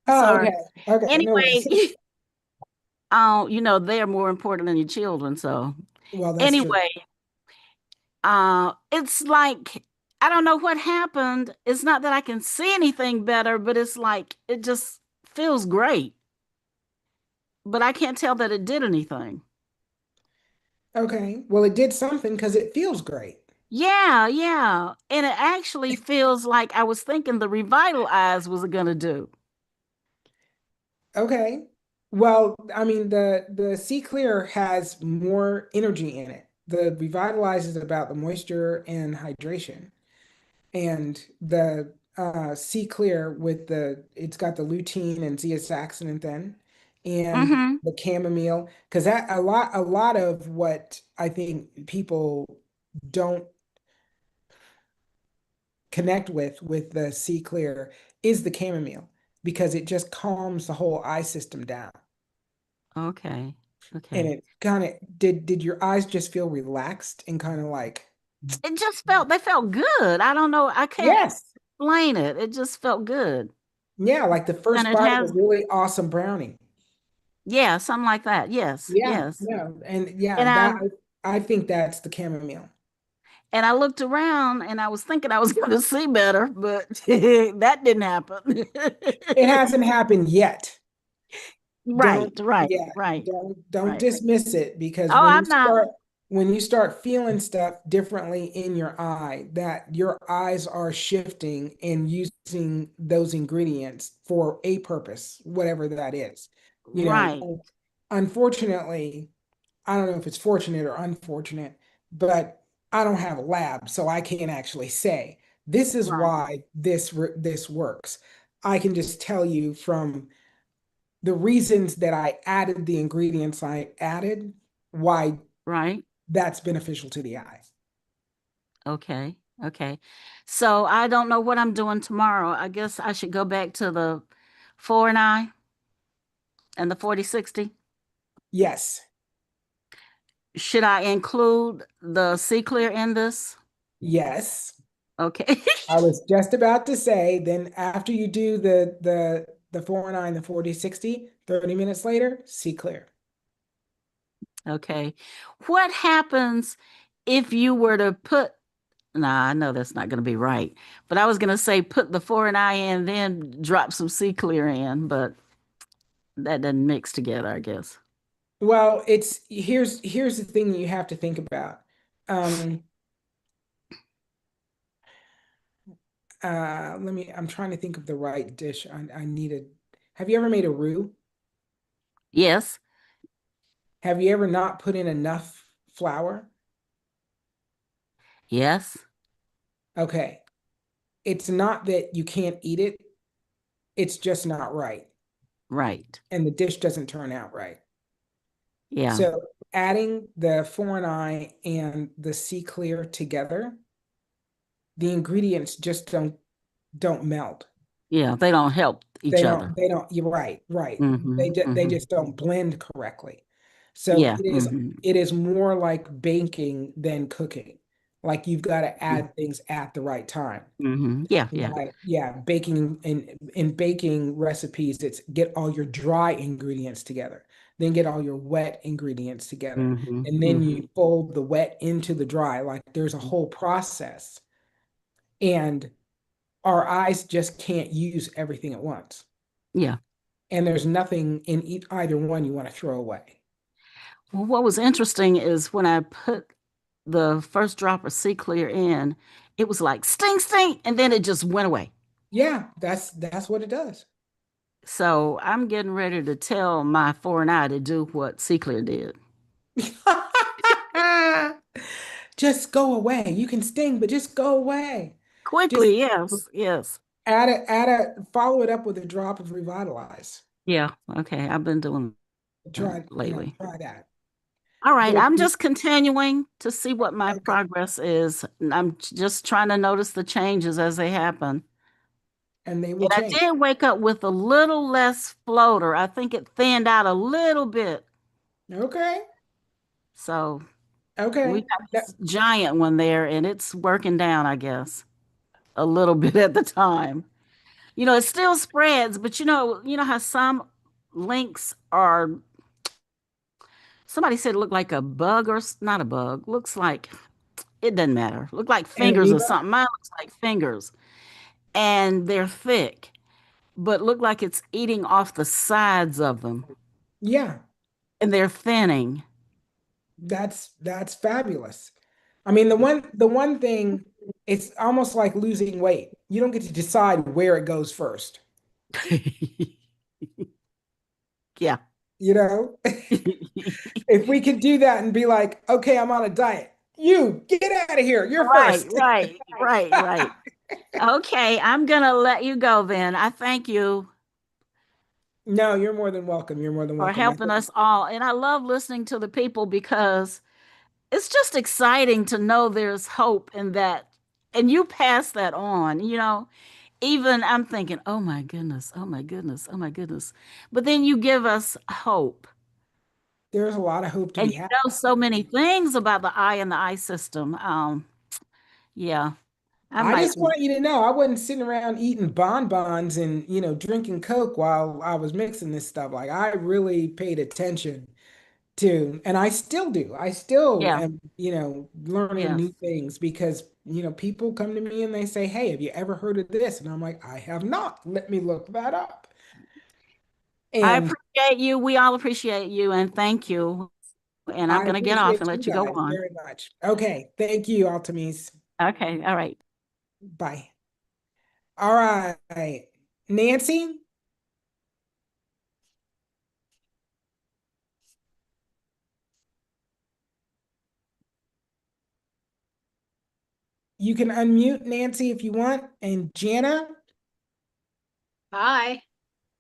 Oh, sorry. okay. Okay. No worries. Anyway, they're more important than your children. So Well, that's true. anyway, it's like I don't know what happened. It's not that I can see anything better, but it's like it just feels great. But I can't tell that it did anything. Okay. Well, it did something because it feels great. Yeah, yeah. And it actually feels like I was thinking the Revitalize was gonna do. Okay. Well, I mean, the Sea Clear has more energy in it. The Revitalize is about the moisture and hydration. And the Sea Clear with it's got the lutein and zeaxanthin and Mm-hmm. the chamomile, because that a lot of what I think people don't connect with the Sea Clear is the chamomile because it just calms the whole eye system down. Okay. And Okay. it kind of did your eyes just feel relaxed and kind of like, It just they felt good. I don't know. I can't yes. explain it. It just felt good. Yeah, like the And first it bite of a has, really awesome brownie. yeah, something like that. Yes, Yeah, yes. yeah. And yeah, And that I think that's the chamomile. I looked around and I was thinking I was going to see better, but that didn't happen. It hasn't happened yet. Right, Don't, right, yeah, right, don't right. dismiss it because Oh, I'm not. when you start feeling stuff differently in your eye, that your eyes are shifting and using those ingredients for a purpose, whatever that is. You Right, know, unfortunately, I don't know if it's fortunate or unfortunate, but I don't have a lab, so I can't actually say this is right, why this works. I can just tell you from the reasons that I added the ingredients I added, why right. that's beneficial to the eye. Okay, okay. So I don't know what I'm doing tomorrow. I guess I should go back to the 4 and the 40/60. Yes, Should I include the C Clear in this? yes. Okay. I was just about to say, then after you do the 4 9, the 40/60, 30 minutes later, see clear. Okay. What happens if you were to put, nah, I know that's not going to be right, but I was going to say put the 4 and in, then drop some C Clear in, but that doesn't mix together, I guess. Well, it's here's the thing you have to think about. Um, I'm trying to think of the right dish. I need a, have you ever made a roux? Yes, Have you ever not put in enough flour? yes, Okay. It's not that you can't eat it, it's just not right. right. And the dish doesn't turn out right. Yeah, So adding the four and I and the sea clear together, the ingredients just don't melt. yeah, they don't help each other. They don't, you're right, right. Mm-hmm, They mm-hmm. just don't blend correctly. So Yeah, mm-hmm, it is more like baking than cooking. Like you've got to add things at the right time. mm-hmm. Yeah, yeah, Like, yeah, baking in baking recipes, it's get all your dry ingredients together, then get all your wet ingredients together, mm-hmm, and then mm-hmm. you fold the wet into the dry. Like there's a whole process, and our eyes just can't use everything at once. Yeah. And there's nothing in either one you want to throw away. Well, what was interesting is when I put the first drop of C Clear in, it was like sting, sting, and then it just went away. Yeah, that's what it does. So I'm getting ready to tell my 4 and to do what C Clear did. Just go away. You can sting, but just go away. Just Quickly, yes, yes. follow it up with a drop of revitalize. Yeah, okay. I've been doing that lately. Try that. All right, But if I'm you, just continuing to see what my okay, progress is. And I'm just trying to notice the changes as they happen. and they will And I change. did wake up with a little less floater. I think it thinned out a little bit. Okay, So we okay. got this giant one there, and it's working down, I guess, a little bit at the time. It still spreads, but you know how some links are. Somebody said it looked like a bug or not a bug. Looks like it doesn't matter. Look like And fingers or amoeba? something. Mine looks like fingers, and they're thick, but look like it's eating off the sides of them, Yeah, and they're thinning. that's fabulous. I mean, the one thing, it's almost like losing weight. You don't get to decide where it goes first, Yeah. you know? If we could do that and be like, okay, I'm on a diet. You get out of here. You're Right, first. right, right, right. Okay, I'm gonna let you go then. I thank you No, you're more than welcome. You're more than for welcome. I helping think us all. And I love listening to the people because it's just exciting to know there's hope in that. And you pass that on. Even I'm thinking, oh my goodness, oh my goodness, oh my goodness. But then you give us hope. there's a lot of hope to And be you had. know so many things about the eye and the eye system. Yeah, I I might just want you to know I wasn't sitting around eating bonbons and, drinking Coke while I was mixing this stuff. Like I really paid attention to, and I still do. I still yeah, am, learning yes. new things because, people come to me and they say, "Hey, have you ever heard of this?" And I'm like, "I have not. Let me look that up." I And appreciate you. We all appreciate you and thank you. And I'm I gonna get off appreciate and you let you go guys on. very much. Okay. Thank you, Altamise. Okay, all right. Bye. All right. Nancy, you can unmute Nancy if you want. And Jana, Hi,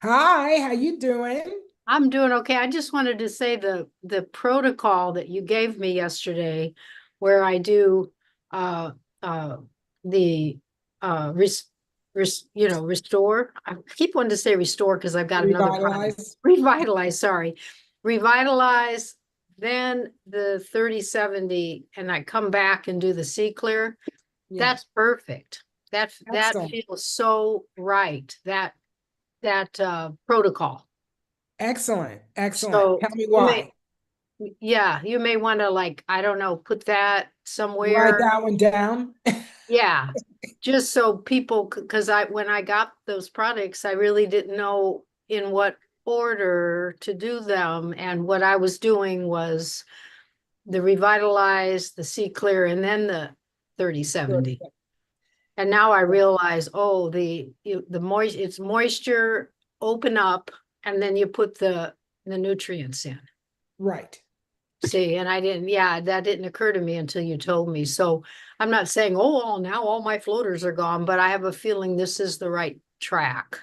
hi, how you doing? I'm doing okay. I just wanted to say the protocol that you gave me yesterday, where I do uh uh the restore. I keep wanting to say restore because I've got another product. Revitalize. Revitalize, sorry. Revitalize, then the 30/70, and I come back and do the C clear. Yeah. That's perfect. That Excellent. feels so right. That protocol. Excellent. Excellent. So Tell me you may, why. yeah, you may want to, like, I don't know, put that Write somewhere. that one down. Yeah, just so people, because when I got those products, I really didn't know in what order to do them. And what I was doing was the Revitalize, the C Clear, and then the 30/70. And now I realize, oh, it's moisture, open up, and then you put the nutrients in. Right. See, and that didn't occur to me until you told me. So I'm not saying, oh, now all my floaters are gone, but I have a feeling this is the right track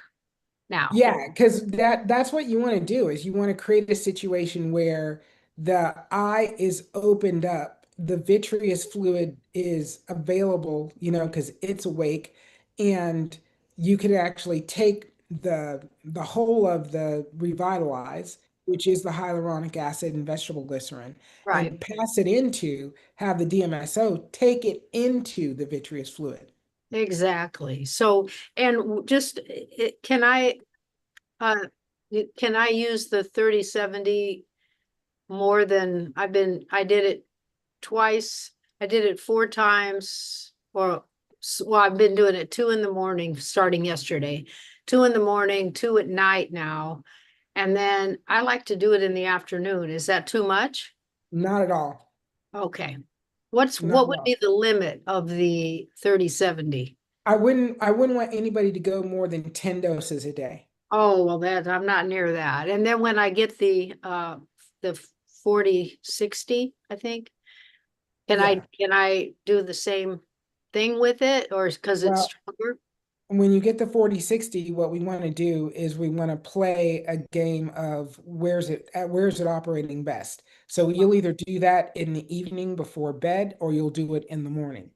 now. Yeah, because that's what you want to do is you want to create a situation where the eye is opened up, the vitreous fluid is available, because it's awake, and you could actually take the whole of the revitalize, which is the hyaluronic acid and vegetable glycerin, and Right. pass it into, have the DMSO take it into the vitreous fluid. Exactly. So, and just, can I, uh, can I use the 30/70 more than I did it twice. I did it 4 times, well, I've been doing it 2 in the morning, starting yesterday, 2 in the morning, 2 at night now. And then I like to do it in the afternoon. Is that too much? Not at all. Okay. Not What at would all. be the limit of the 30/70? I wouldn't want anybody to go more than 10 doses a day. Oh, well, I'm not near that. And then when I get the 40/60, I think, Yeah. can I do the same thing with it, or because it's Well, stronger? when you get the 40/60, what we want to do is we want to play a game of where's it operating best. So you'll either do that in the evening before bed or you'll do it in the morning.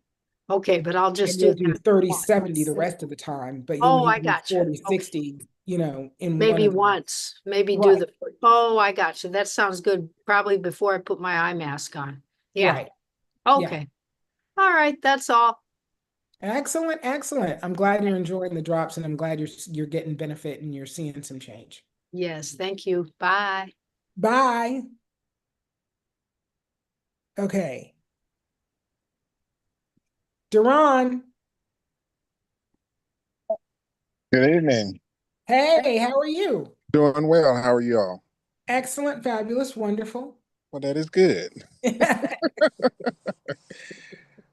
Okay, but I'll And just you'll do do that. 30/70 the rest of the time, but you'll Oh, I usually do gotcha. Okay. 40/60, in one Maybe of the. once, maybe do Right, the, oh, I got you. That sounds good. Probably before I put my eye mask on. Yeah, right. Yeah. okay. All right, that's all. Excellent, excellent. I'm glad you're enjoying the drops and I'm glad you're getting benefit and you're seeing some change. Yes, thank you. Bye. Bye. Okay. Duran, Good evening. hey, how are you? Doing well. How are you all? Excellent, fabulous, wonderful. Well, that is good.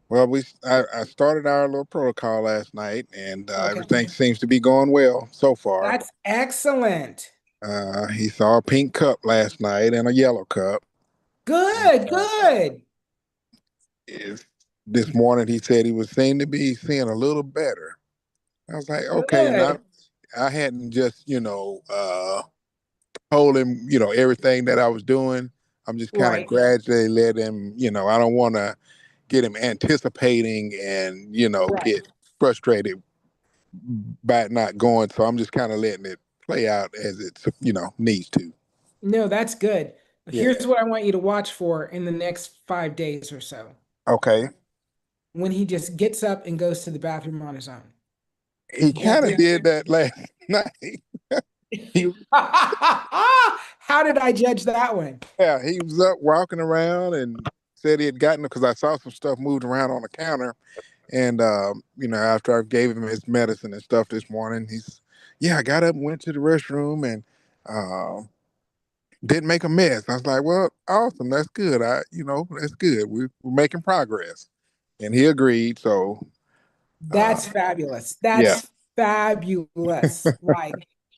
Well, I started our little protocol last night, and Okay, everything seems to be going well so far. that's excellent. He saw a pink cup last night and a yellow cup. And, Good, good, is this morning he said he was seemed to be seeing a little better. I was like, okay, and good. I hadn't just told him everything that I was doing. I'm just kind of Right, gradually let him. I don't want to get him anticipating and right. get frustrated by it not going. So I'm just kind of letting it play out as it's needs to. No, that's good. Yeah. Here's what I want you to watch for in the next 5 days or so. Okay. When he just gets up and goes to the bathroom on his own. He That's kind of it. did that last night. He How did I judge that one? Yeah, he was up walking around and said he had gotten because I saw some stuff moved around on the counter. And after I gave him his medicine and stuff this morning, I got up and went to the restroom and didn't make a mess. I was like, well, awesome, that's good. That's good. We're making progress. And he agreed. So That's fabulous. yeah. That's fabulous. Like,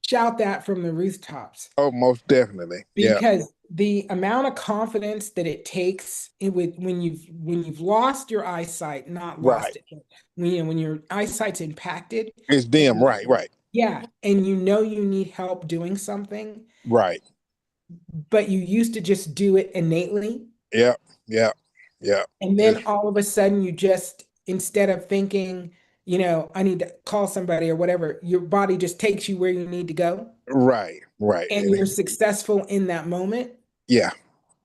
shout that from the rooftops Oh, most definitely. Yeah. because the amount of confidence that it takes when you've lost your eyesight, not Right. lost it, when your eyesight's impacted, It's dim. and Right. Right. yeah, and you need help doing something, Right. but you used to just do it innately. Yeah. Yeah. Yeah. And then It's all of a sudden, you just, instead of thinking, I need to call somebody or whatever, your body just takes you where you need to go right. Right. and And you're successful in that moment. yeah.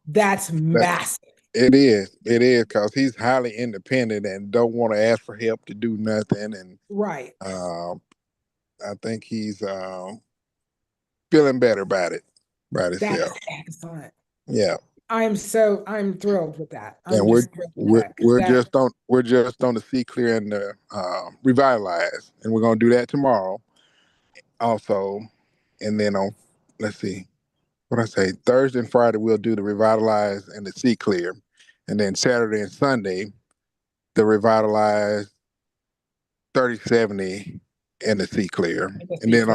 That's That massive. it is. It is because he's highly independent and don't want to ask for help to do nothing. And Right. um, I think he's feeling better about it, about That's himself. excellent. Yeah. I'm thrilled with that. And I'm just thrilled with that because we're just on the see clear and the revitalize, and we're gonna do that tomorrow also, and then on let's see what I say Thursday and Friday we'll do the revitalize and the see clear, and then Saturday and Sunday the revitalize 30/70 and the see clear, let's and be then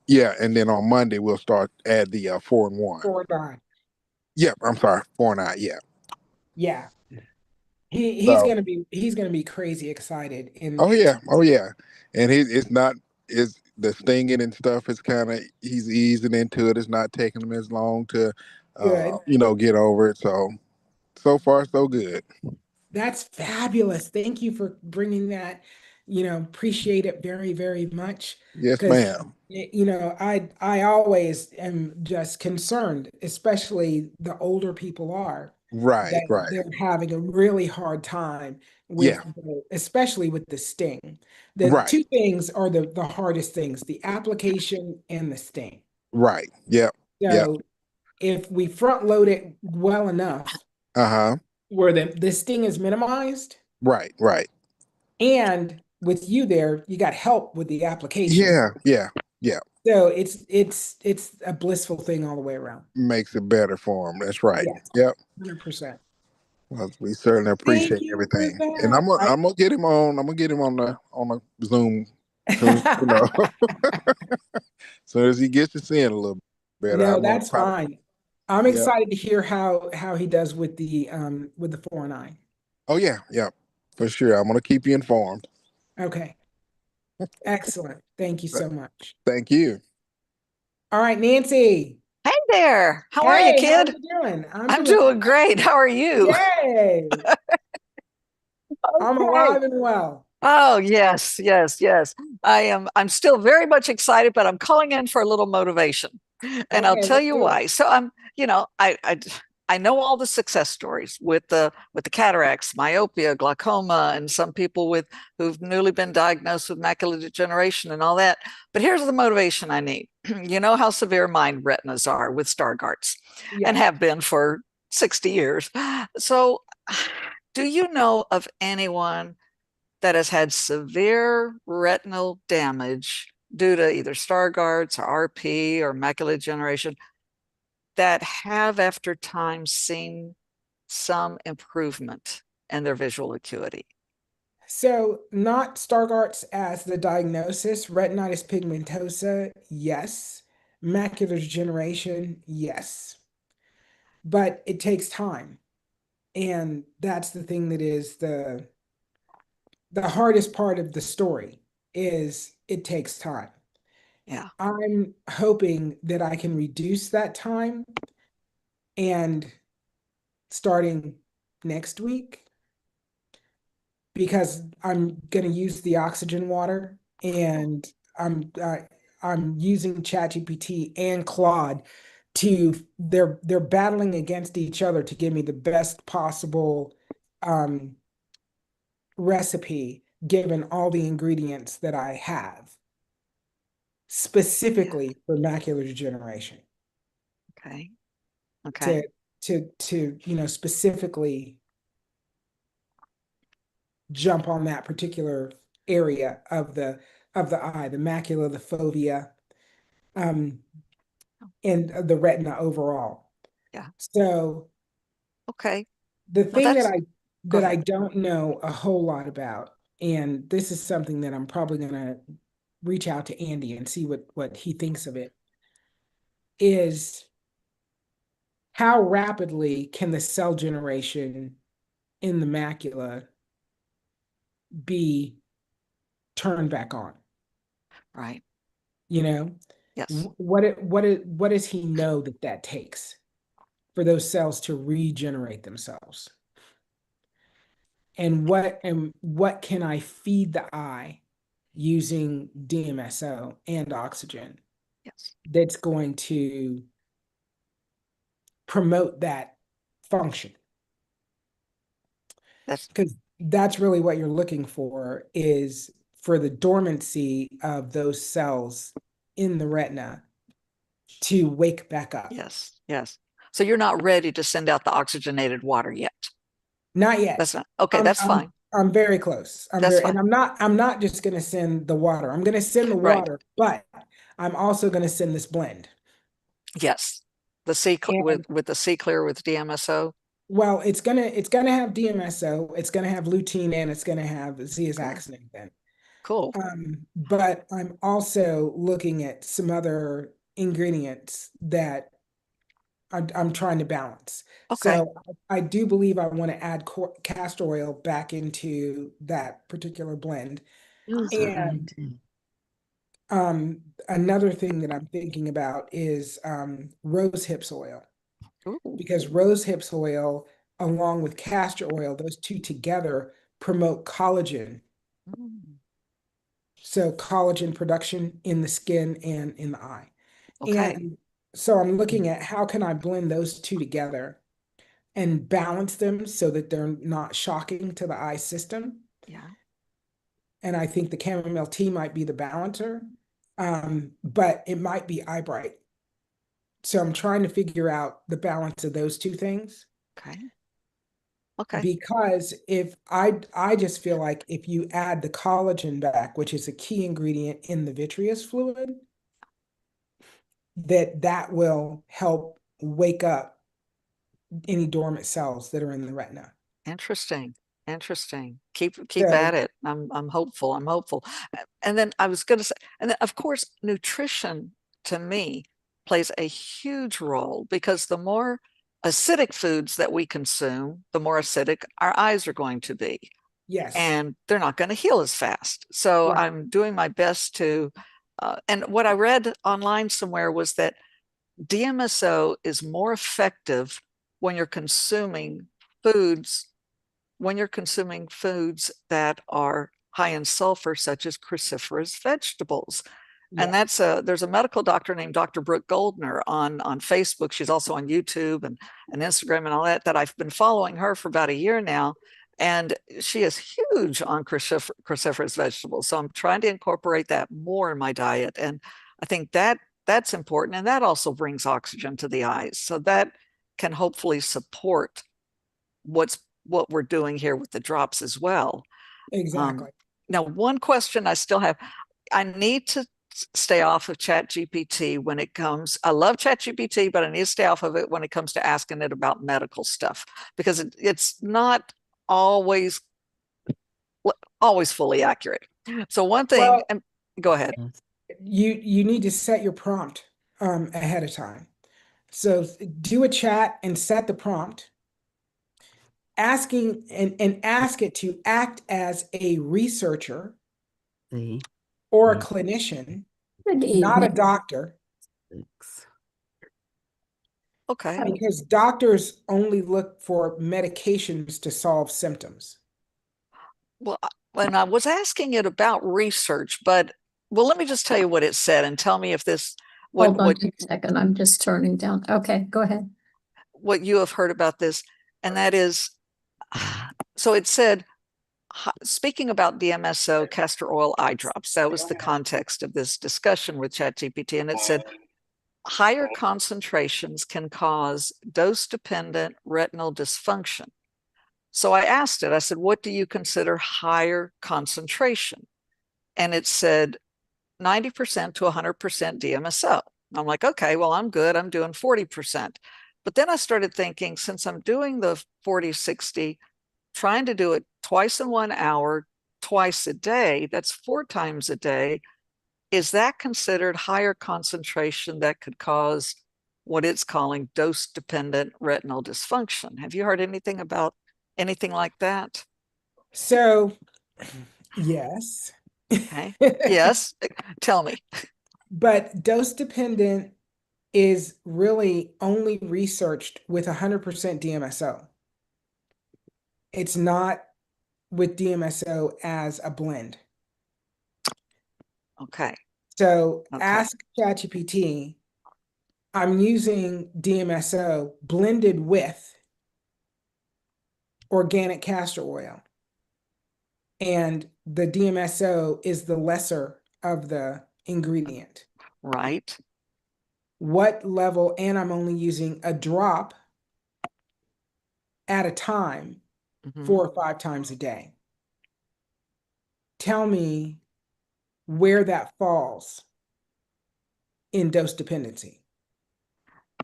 clear. and then on Monday we'll start add the 4 and 1. Forward on. Yep, I'm sorry, 4 and 9. Yeah. Yeah. He's So gonna be crazy excited oh in yeah, oh yeah, and it's not is the stinging and stuff is kind of he's easing into it. It's not taking him as long to, good. get over it. So far so good. That's fabulous. Thank you for bringing that. Appreciate it very, very much. Yes, Because, ma'am. I always am just concerned, especially the older people are, Right, that right. they're having a really hard time Yeah, especially with the sting. The right, two things are the hardest things, the application and the sting. right. Yep, yep. So if we front load it well enough Uh huh. where the sting is minimized, Right, right. and with you there, you got help with the application. Yeah, yeah, yeah. So it's a blissful thing all the way around. Makes it better for him. That's right. Yes, Yep. 100%. Well, we certainly Thank appreciate you for everything, and that. I'm gonna get him on. I'm gonna get him on the Zoom soon. Soon as he gets to seeing a little better, No, I'm gonna that's pop. fine. I'm Yeah. excited to hear how he does with the 4 and I. Oh yeah, yeah, for sure. I'm gonna keep you informed. Okay. Excellent. Thank you so much. Thank you. All right, Nancy. Hey there. How are you, Hey, how are kid? you doing? I'm I'm doing doing great. How are you? yay. I'm Okay. alive and well. Oh, yes, yes, yes. I'm still very much excited, but I'm calling in for a little motivation. And I'll Okay, tell let's you do it. why. So I know all the success stories with the cataracts, myopia, glaucoma, and some people who've newly been diagnosed with macular degeneration and all that. But here's the motivation I need. You know how severe mine retinas are with Stargardt's and Yes. have been for 60 years. So do you know of anyone that has had severe retinal damage due to either Stargardt's or RP or macular degeneration that have after time seen some improvement in their visual acuity? So, not Stargardt's as the diagnosis, retinitis pigmentosa, yes. Macular degeneration, yes. But it takes time. And that's the thing that is the hardest part of the story is it takes time. Yeah, I'm hoping that I can reduce that time and starting next week because I'm going to use the oxygen water and I'm uh, I'm using ChatGPT and Claude to they're battling against each other to give me the best possible um, recipe given all the ingredients that I have yeah. specifically for macular degeneration Okay. to Okay. specifically jump on that particular area of the eye, the macula, the fovea, um, and the retina overall. Yeah. So Okay. the Well, thing that's go that I ahead. don't know a whole lot about, and this is something that I'm probably gonna reach out to Andy and see what he thinks of it, is how rapidly can the cell generation in the macula be turned back on? Right. You know, Yes. what does he know that that takes for those cells to regenerate themselves? And what can I feed the eye using DMSO and oxygen Yes. that's going to promote that function? That's Because that's really what you're looking for is for the dormancy of those cells in the retina to wake back up. yes. Yes. So you're not ready to send out the oxygenated water yet. Not yet. That's not okay. I'm That's I'm fine. I'm very close. That's And fine. I'm not just gonna send the water. I'm gonna send the Right. water, but I'm also gonna send this blend. Yes. The C And with the C clear with DMSO. well, it's gonna have DMSO, it's gonna have lutein, and it's gonna have Cool. zeaxanthin then. Cool. But I'm also looking at some other ingredients that I'm trying to balance. Okay. So I do believe I want to add castor oil back into that particular blend. And another thing that I'm thinking about is rose hips oil, Ooh. because rose hips oil, along with castor oil, those two together promote collagen. Mm. So collagen production in the skin and in the eye. Okay. And so I'm looking at how can I blend those two together and balance them so that they're not shocking to the eye system. Yeah. And I think the chamomile tea might be the balancer, but it might be eye bright. So I'm trying to figure out the balance of those two things Okay. Okay. because if I just feel like if you add the collagen back, which is a key ingredient in the vitreous fluid, that will help wake up any dormant cells that are in the retina. Interesting. Interesting. Keep So at it. I'm hopeful. I'm hopeful. And then I was going to say, and then of course, nutrition to me plays a huge role because the more acidic foods that we consume, the more acidic our eyes are going to be. Yes. and they're not going to heal as fast. So Right. I'm doing my best to, and what I read online somewhere was that DMSO is more effective when you're consuming foods, that are high in sulfur, such as cruciferous vegetables. And Yeah. there's a medical doctor named Dr. Brooke Goldner on Facebook. She's also on YouTube and Instagram and all that I've been following her for about a year now. And she is huge on cruciferous vegetables. So I'm trying to incorporate that more in my diet. And I think that's important. And that also brings oxygen to the eyes. So that can hopefully support what we're doing here with the drops as well. Exactly. Now, one question I still have, I need to stay off of Chat GPT when it comes. I love Chat GPT, but I need to stay off of it when it comes to asking it about medical stuff, because it's not always fully accurate. So one thing, Well, and go ahead. Yes. you need to set your prompt ahead of time. So do a chat and set the prompt, asking and ask it to act as a researcher See. or a Yeah. clinician, Good not a evening. doctor, Thanks. Okay. because doctors only look for medications to solve symptoms. Well, when I was asking it about research, but well, let me just tell you what it said and tell me if this Hold on what a second. I'm just turning down. Okay, go ahead. what you have heard about this, and that is, so it said, speaking about DMSO castor oil eye drops, that was the context of this discussion with ChatGPT, and it said higher concentrations can cause dose-dependent retinal dysfunction. So I asked it, I said, what do you consider higher concentration? And it said 90% to 100% DMSO. I'm like, okay, well, I'm good. I'm doing 40%. But then I started thinking, since I'm doing the 40-60, trying to do it twice in 1 hour, twice a day, that's 4 times a day. Is that considered higher concentration that could cause what it's calling dose-dependent retinal dysfunction? Have you heard anything about anything like that? So, yes. Okay. Yes. Tell me. But dose dependent is really only researched with 100% DMSO. It's not with DMSO as a blend. Okay. So Okay. ask ChatGPT, I'm using DMSO blended with organic castor oil. And the DMSO is the lesser of the ingredient. Right. What level, and I'm only using a drop at a time, Mhm. 4 or 5 times a day. Tell me where that falls in dose dependency.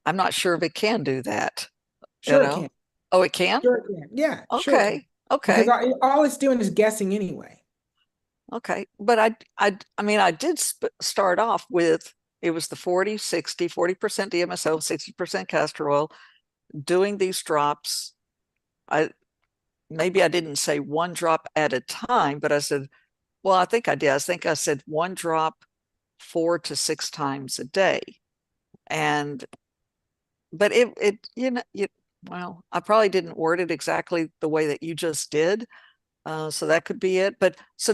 I'm not sure if it can do that, you Sure it can. know? Oh, it can? Sure it can. Yeah, sure it can. Okay. Because Okay. all it's doing is guessing anyway. Okay. But I mean, I did start off with, it was the 40% DMSO, 60% castor oil, doing these drops. Maybe I didn't say one drop at a time, but I said, well, I think I did. I think I said one drop 4 to 6 times a day. And but well, I probably didn't word it exactly the way that you just did. So that could be it. But so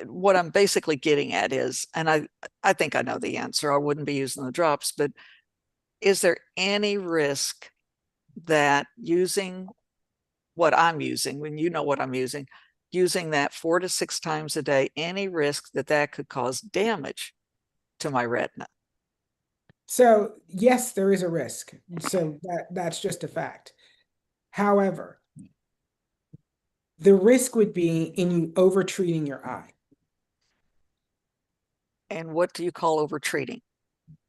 what I'm basically getting at is, and I think I know the answer. I wouldn't be using the drops, but is there any risk that using what I'm using, when you know what I'm using that 4 to 6 times a day, any risk that that could cause damage to my retina? So yes, there is a risk. So that's just a fact. However, the risk would be in you over-treating your eye. And what do you call over treating?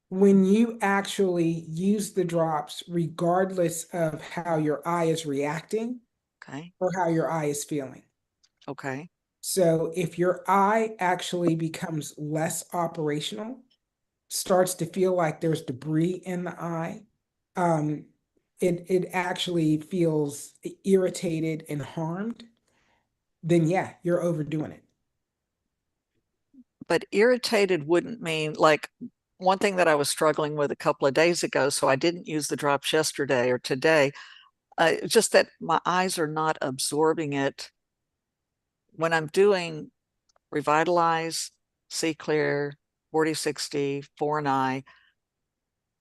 When you actually use the drops, regardless of how your eye is reacting Okay. or how your eye is feeling. Okay. So if your eye actually becomes less operational, starts to feel like there's debris in the eye, it actually feels irritated and harmed. then yeah, you're overdoing it. But irritated wouldn't mean like one thing that I was struggling with a couple of days ago, so I didn't use the drops yesterday or today. Just that my eyes are not absorbing it when I'm doing Revitalize, See Clear, 40/60, 4 and I,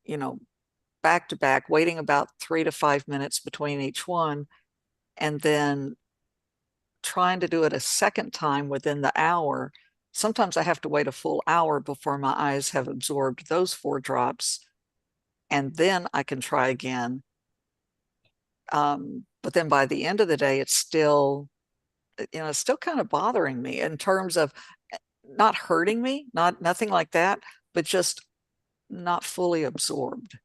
you know, back to back, waiting about 3 to 5 minutes between each one, and then trying to do it a second time within the hour. Sometimes I have to wait a full hour before my eyes have absorbed those 4 drops, and then I can try again. But then by the end of the day, it's still, it's still kind of bothering me in terms of not hurting me, nothing like that, but just not fully absorbed.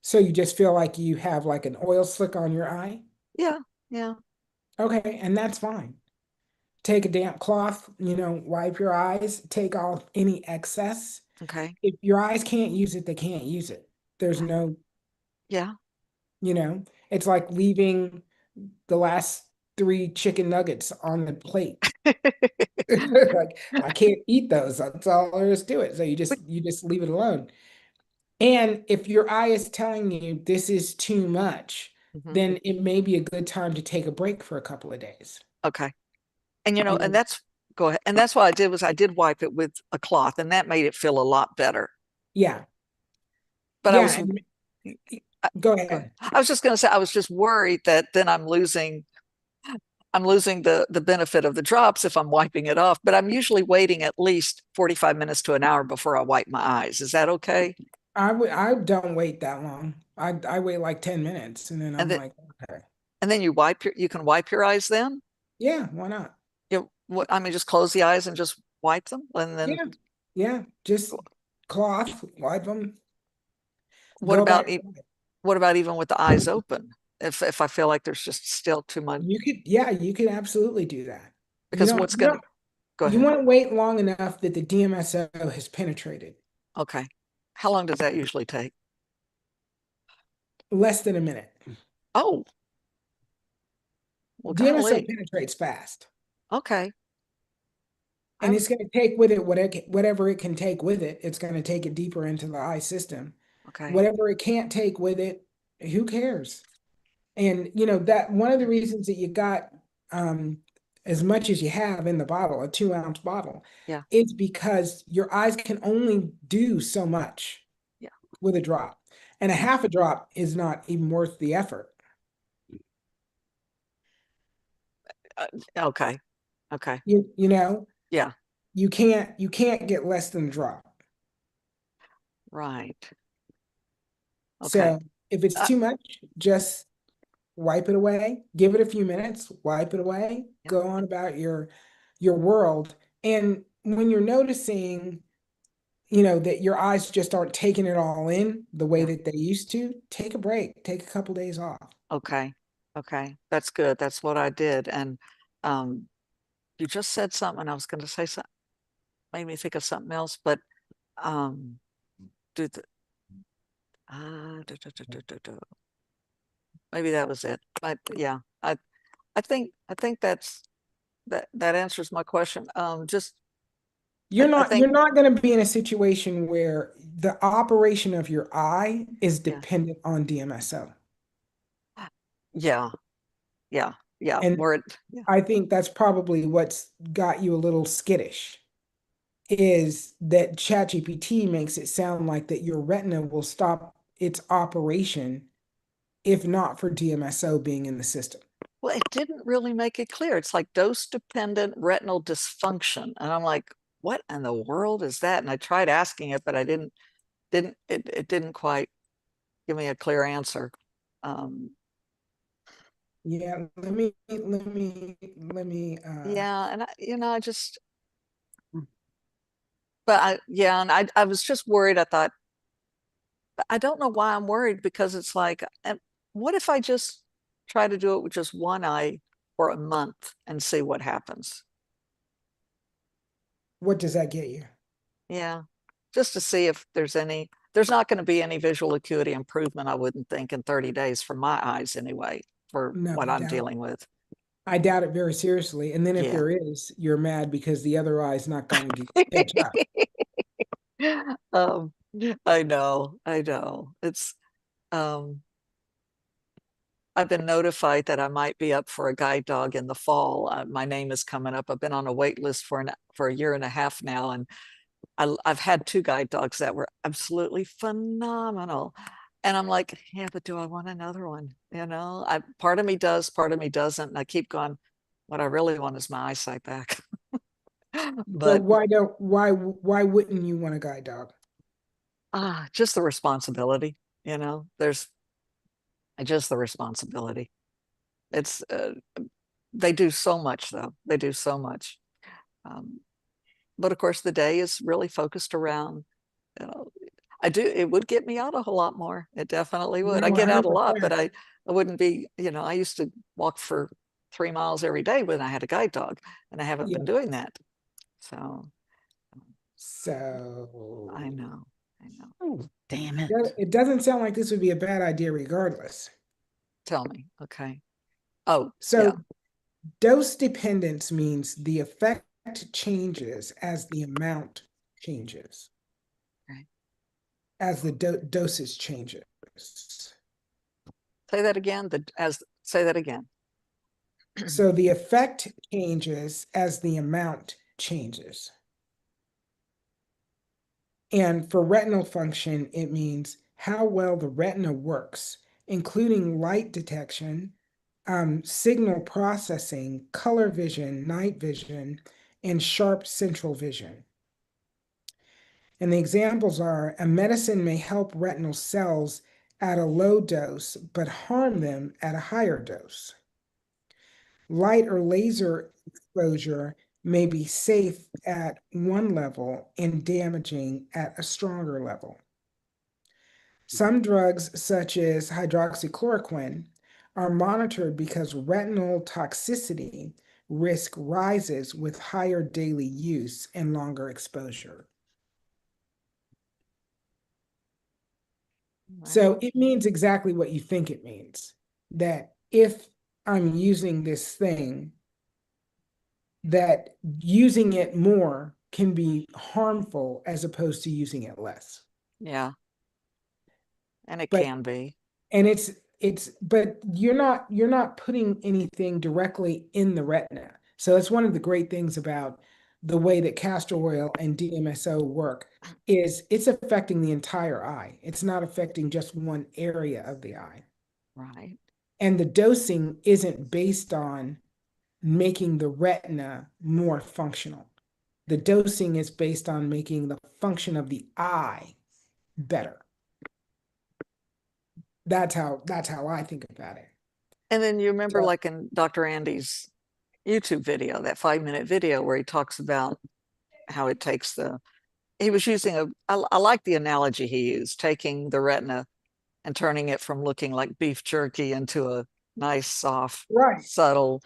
So you just feel like you have like an oil slick on your eye? Yeah, yeah. Okay, and that's fine. Take a damp cloth, wipe your eyes, take off any excess. Okay. If your eyes can't use it, they can't use it. There's no, Yeah. it's like leaving the last 3 chicken nuggets on the plate. Like, I can't eat those. That's all there is to it. So you just leave it alone. And if your eye is telling you this is too much, Mhm. then it may be a good time to take a break for a couple of days. Okay. And You and know, that's go ahead. And that's what I did was I did wipe it with a cloth, and that made it feel a lot better. yeah. But I Yeah, was and I, go go ahead. ahead. I was just going to say I was just worried that then I'm losing the benefit of the drops if I'm wiping it off, but I'm usually waiting at least 45 minutes to an hour before I wipe my eyes. Is that okay? I don't wait that long. I wait like 10 minutes and then And I'm then like, okay. and then you can wipe your eyes then? Yeah, why not? I mean, just close the eyes and just wipe them and then Yeah. Yeah, just cloth, wipe them, what go about back. what about even with the eyes open? If I feel like there's just still too much, You could absolutely do that. You because don't what's you gonna don't go you ahead. want to wait long enough that the DMSO has penetrated. Okay. How long does that usually take? Less than a minute. Oh, well, DMSO golly. penetrates fast. Okay. And I'm it's going to take with it whatever it can take with it. It's going to take it deeper into the eye system. okay. Whatever it can't take with it, who cares? And that one of the reasons that you got as much as you have in the bottle, a 2-ounce bottle, Yeah. is because your eyes can only do so much Yeah. with a drop. And a half a drop is not even worth the effort. Okay. Okay. You know, Yeah. you can't get less than a drop. Right. Okay. So if it's Uh, too much, just wipe it away, give it a few minutes, wipe it away, yeah. go on about your world. And when you're noticing, that your eyes just aren't taking it all in the way Yeah. that they used to, take a break, take a couple days off. Okay. Okay. That's good. That's what I did. And um, you just said something, and I was going to say something, made me think of something else, but um, do the maybe that was it. But yeah, I think that answers my question. Just You're I not think you're not going to be in a situation where the operation of your eye is yeah, dependent on DMSO. yeah, yeah, yeah. And Word, yeah, I think that's probably what's got you a little skittish, is that ChatGPT makes it sound like that your retina will stop its operation if not for DMSO being in the system. well, it didn't really make it clear. It's like dose-dependent retinal dysfunction, and I'm like, what in the world is that? And I tried asking it, but I didn't it didn't quite give me a clear answer. Um, Yeah, let me yeah, and I just, but yeah, and I was just worried. I thought, I don't know why I'm worried because it's like, what if I just try to do it with just one eye for a month and see what happens? what does that get you? Yeah, just to see if there's not going to be any visual acuity improvement, I wouldn't think, in 30 days for my eyes anyway, for No what I'm doubt. dealing with. I doubt it very seriously. And then if Yeah. there is, you're mad because the other eye is not going to catch up. Um, I know, I know. It's um I've been notified that I might be up for a guide dog in the fall. My name is coming up. I've been on a wait list for a year and a half now, and I've had two guide dogs that were absolutely phenomenal. And I'm like, yeah, but do I want another one? Part of me does, part of me doesn't. And I keep going, what I really want is my eyesight back. But But why wouldn't you want a guide dog? just the responsibility, there's just the responsibility. It's they do so much though. They do so much. But of course the day is really focused around, you know, it would get me out a whole lot more. It definitely would. No, I get out a lot, but 100%. I wouldn't be, I used to walk for 3 miles every day when I had a guide dog, and I haven't Yeah. been doing that. So I So know, I know. Oh, damn it. it doesn't sound like this would be a bad idea regardless. Tell me. Okay. Oh, So yeah. dose dependence means the effect changes as the amount changes, Right. as the dosage changes. Say that again. Say that again. So the effect changes as the amount changes. And for retinal function, it means how well the retina works, including light detection, signal processing, color vision, night vision, and sharp central vision. And the examples are a medicine may help retinal cells at a low dose, but harm them at a higher dose. Light or laser exposure may be safe at one level and damaging at a stronger level. Some drugs, such as hydroxychloroquine, are monitored because retinal toxicity risk rises with higher daily use and longer exposure. So it means exactly what you think it means. That if I'm using this thing, that using it more can be harmful as opposed to using it less. Yeah. And it But can be. and but you're not putting anything directly in the retina. So that's one of the great things about the way that castor oil and DMSO work is it's affecting the entire eye. It's not affecting just one area of the eye. Right. And the dosing isn't based on making the retina more functional. The dosing is based on making the function of the eye better. That's how I think about it. And then you remember, So, like in Dr. Andy's YouTube video, that 5-minute video where he talks about how it takes he was using I like the analogy he used, taking the retina and turning it from looking like beef jerky into a nice, soft, right, subtle,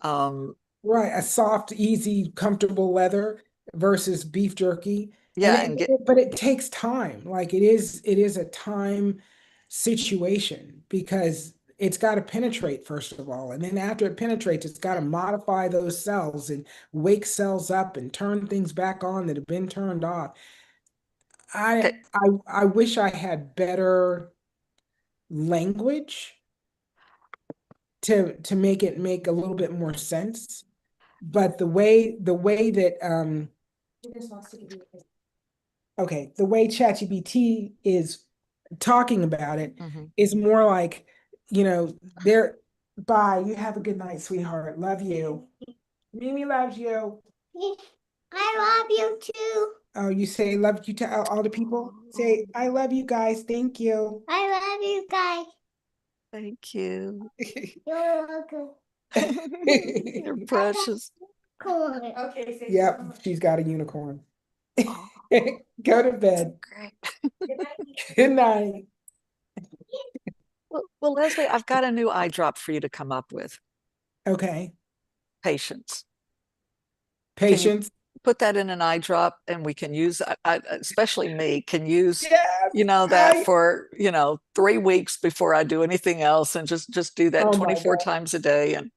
um, right. A soft, easy, comfortable leather versus beef jerky. And yeah, and get, but it takes time. Like it is a time situation because it's got to penetrate first of all. And then after it penetrates, it's got to modify those cells and wake cells up and turn things back on that have been turned off. I okay, I wish I had better language to make it make a little bit more sense. But the way that okay, the way ChatGPT is talking about it mhm. is more like, they're bye, you have a good night, sweetheart. Love you. Mimi loves you. I love you too. Oh, you say love you to all the people? Say, I love you guys. Thank you. I love you guys. Thank you. You're welcome. You're precious. Okay, so yep, she's got a unicorn. Oh, Go to bed. great. Good night. Well, Leslie, I've got a new eye drop for you to come up with. Okay. Patience. Can you Patience. put that in an eye drop, and we can use, especially me, can use, Yes. that for, 3 weeks before I do anything else, and just do that Oh my 24 God. times a day. And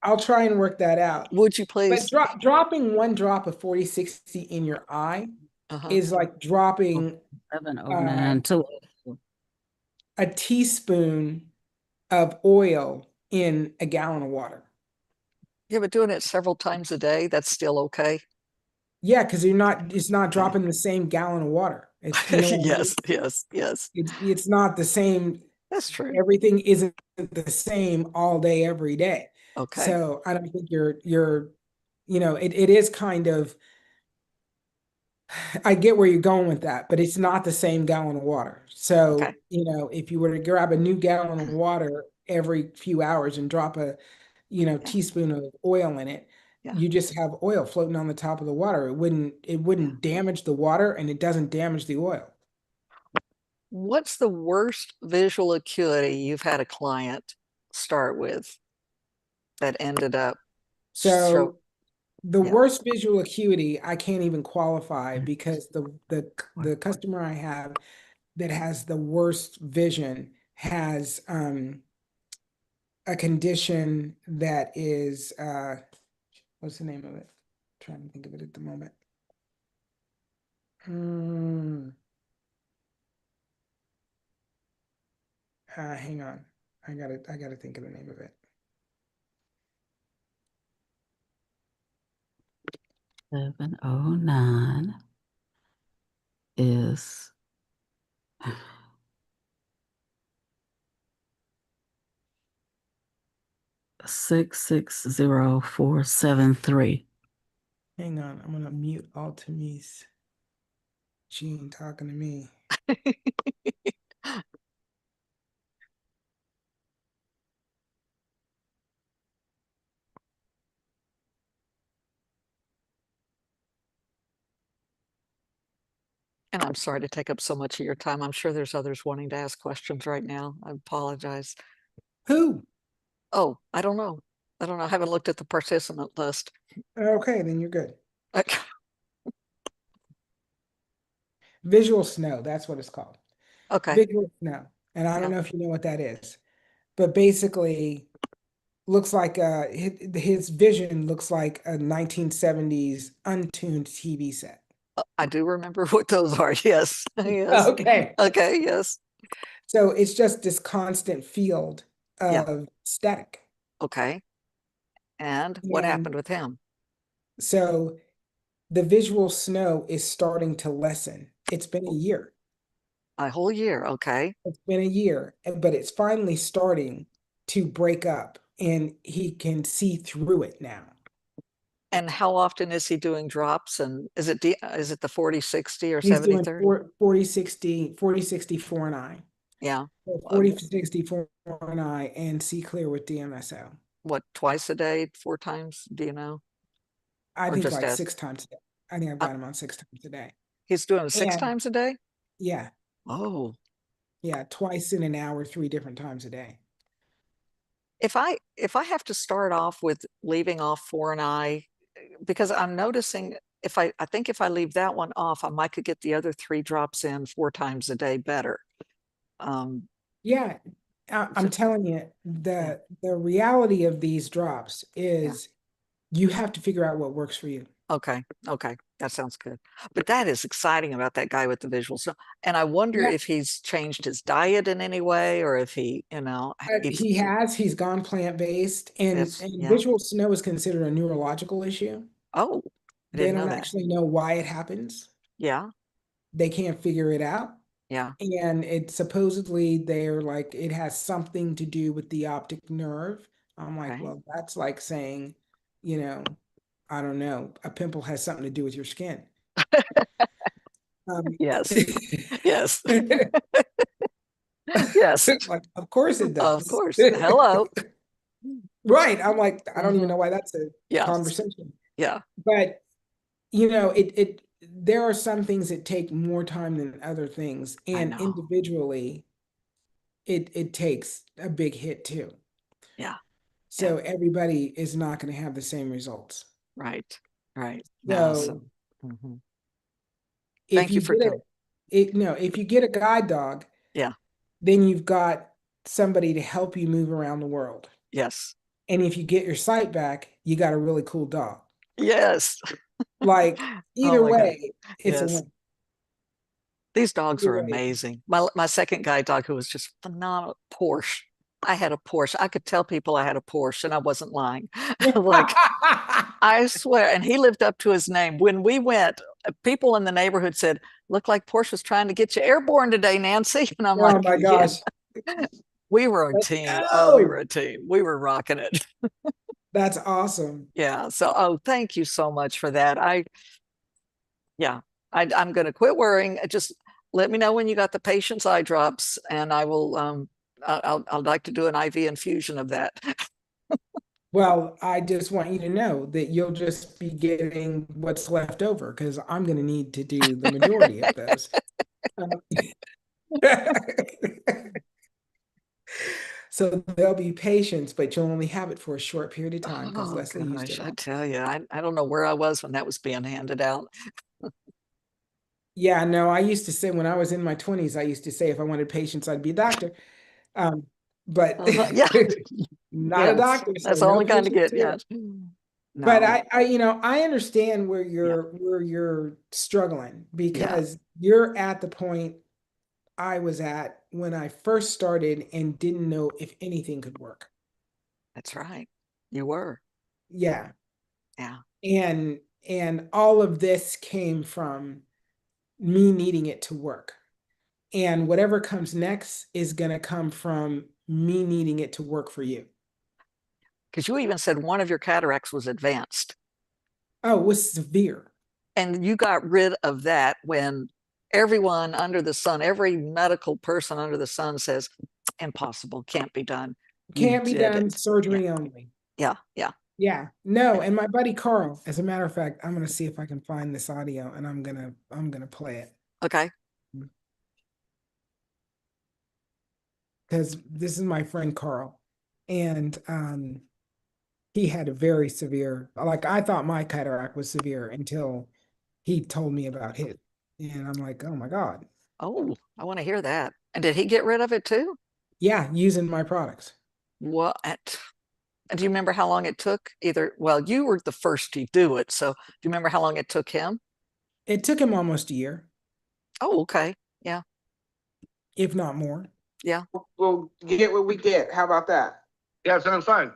I'll try and work that out. Would you But please? dropping one drop of 4060 in your eye Uh-huh. is like dropping 709 to a teaspoon of oil in a gallon of water. Yeah, but doing it several times a day, that's still okay. Yeah, because it's not dropping the same gallon of water. It's, you know what I mean? Yes, yes, yes. It's not the same. That's true. Everything isn't the same all day, every day. Okay. So I don't think it is kind of, I get where you're going with that, but it's not the same gallon of water. Okay. So, if you were to grab a new gallon of water every few hours and drop a, Yeah. teaspoon of oil in it, Yeah. you just have oil floating on the top of the water. It wouldn't damage the water, and it doesn't damage the oil. What's the worst visual acuity you've had a client start with that ended up So the yeah. worst visual acuity, I can't even qualify because the customer I have that has the worst vision has a condition that is what's the name of it? Trying to think of it at the moment. Hang on. I gotta think of the name of it. 709 is 660473. Hang on, I'm gonna mute Altamise. She ain't talking to me. And I'm sorry to take up so much of your time. I'm sure there's others wanting to ask questions right now. I apologize. Who? Oh, I don't know. I don't know. I haven't looked at the participant list. Okay, then you're good. Okay. Visual snow, that's what it's called. Okay. Visual snow. And I don't Yeah. know if you know what that is, but basically looks like his vision looks like a 1970s untuned TV set. I do remember what those are. Yes. Yes. Okay. Okay. Yes. So it's just this constant field Yeah. of static. Okay. And what And happened with him? so the visual snow is starting to lessen. It's been a year. A whole year. Okay. It's been a year, but it's finally starting to break up and he can see through it now. And how often is he doing drops? And is it the 40/60 or He's doing 70/30? 40/60, 40/60, 4 and I. Yeah. So 40/60, 4 and I, and see clear with DMSO. What, twice a day, 4 times? Do you know? I Or think just like as 6 times a day. I think I've got him on 6 times a day. he's doing it six And times a day? yeah, Oh, yeah, twice in an hour, 3 different times a day. if I have to start off with leaving off 4 and I, because I'm noticing I think if I leave that one off, I might could get the other 3 drops in 4 times a day better. Yeah, I'm So- telling you, yeah. the reality of these drops is you have to figure out what works for you. Okay. Okay. That sounds good. But that is exciting about that guy with the visuals. So, and I wonder Yeah. if he's changed his diet in any way or if he, eats. He's gone plant-based, and Yeah. visual snow is considered a neurological issue. Oh, I They didn't know don't that. actually know why it happens. Yeah. They can't figure it out. Yeah. And it supposedly they're like, it has something to do with the optic nerve. I'm like, Okay. well, that's like saying, I don't know, a pimple has something to do with your skin. Yes. Yes. Yes. Like, of course it Of does. course. Hello. Right. I'm like, I don't even Mhm. know why that's a Yes. conversation. Yeah. But there are some things that take more time than other things, I and know. individually it takes a big hit too. Yeah. So everybody is not going to have the same results. Right. Right. No. So Mhm. if Thank you you for get coming. if you get a guide dog, Yeah. then you've got somebody to help you move around the world. Yes. And if you get your sight back, you got a really cool dog. Yes. Like Oh either my God. way, it's a Yes. win. These dogs Either are way. amazing. My second guide dog, who was just phenomenal, Porsche. I had a Porsche. I could tell people I had a Porsche, and I wasn't lying. Like, I swear. And he lived up to his name. When we went, people in the neighborhood said, "Looked like Porsche was trying to get you airborne today, Nancy." And I'm Oh like, my "Yeah." gosh. We were a Let's team. Oh, we were go. a team. We were rocking it. That's awesome. Yeah. So, oh, thank you so much for that. Yeah, I'm going to quit worrying. Just let me know when you got the patient's eye drops, and I will. I'd like to do an IV infusion of that. Well, I just want you to know that you'll just be getting what's left over because I'm going to need to do the majority of those. Um, So there'll be patience, but you'll only have it for a short period of time because Oh Leslie used gosh, it I all. tell you, I don't know where I was when that was being handed out. Yeah, no, I used to say when I was in my 20s, I used to say if I wanted patience, I'd be a doctor. Um, but Yeah, not a yes, doctor, so that's the no only kind of patience get. here. Yes, But no, I understand yeah, where you're struggling yeah, because you're at the point I was at when I first started and didn't know if anything could work. that's right. You were, Yeah. yeah, And all of this came from me needing it to work. And whatever comes next is going to come from me needing it to work for you. because you even said one of your cataracts was advanced, Oh, it was severe. and you got rid of that when everyone under the sun, every medical person under the sun says impossible, can't be done. You Can't be did done, it. Yeah, surgery only. yeah, yeah. Yeah. No, and my buddy Carl, as a matter of fact, I'm gonna see if I can find this audio and I'm gonna play it. Okay. Because this is my friend Carl. And he had a very severe, like I thought my cataract was severe until he told me about his. And I'm like, oh my God. Oh, I want to hear that. And did he get rid of it too? Yeah, using my products. What? And do you remember how long it took? Either, well, you were the first to do it. So do you remember how long it took him? It took him almost a year, Oh, okay. Yeah. if not more. Yeah. We'll get what we get. How about that? Yeah, sounds fine.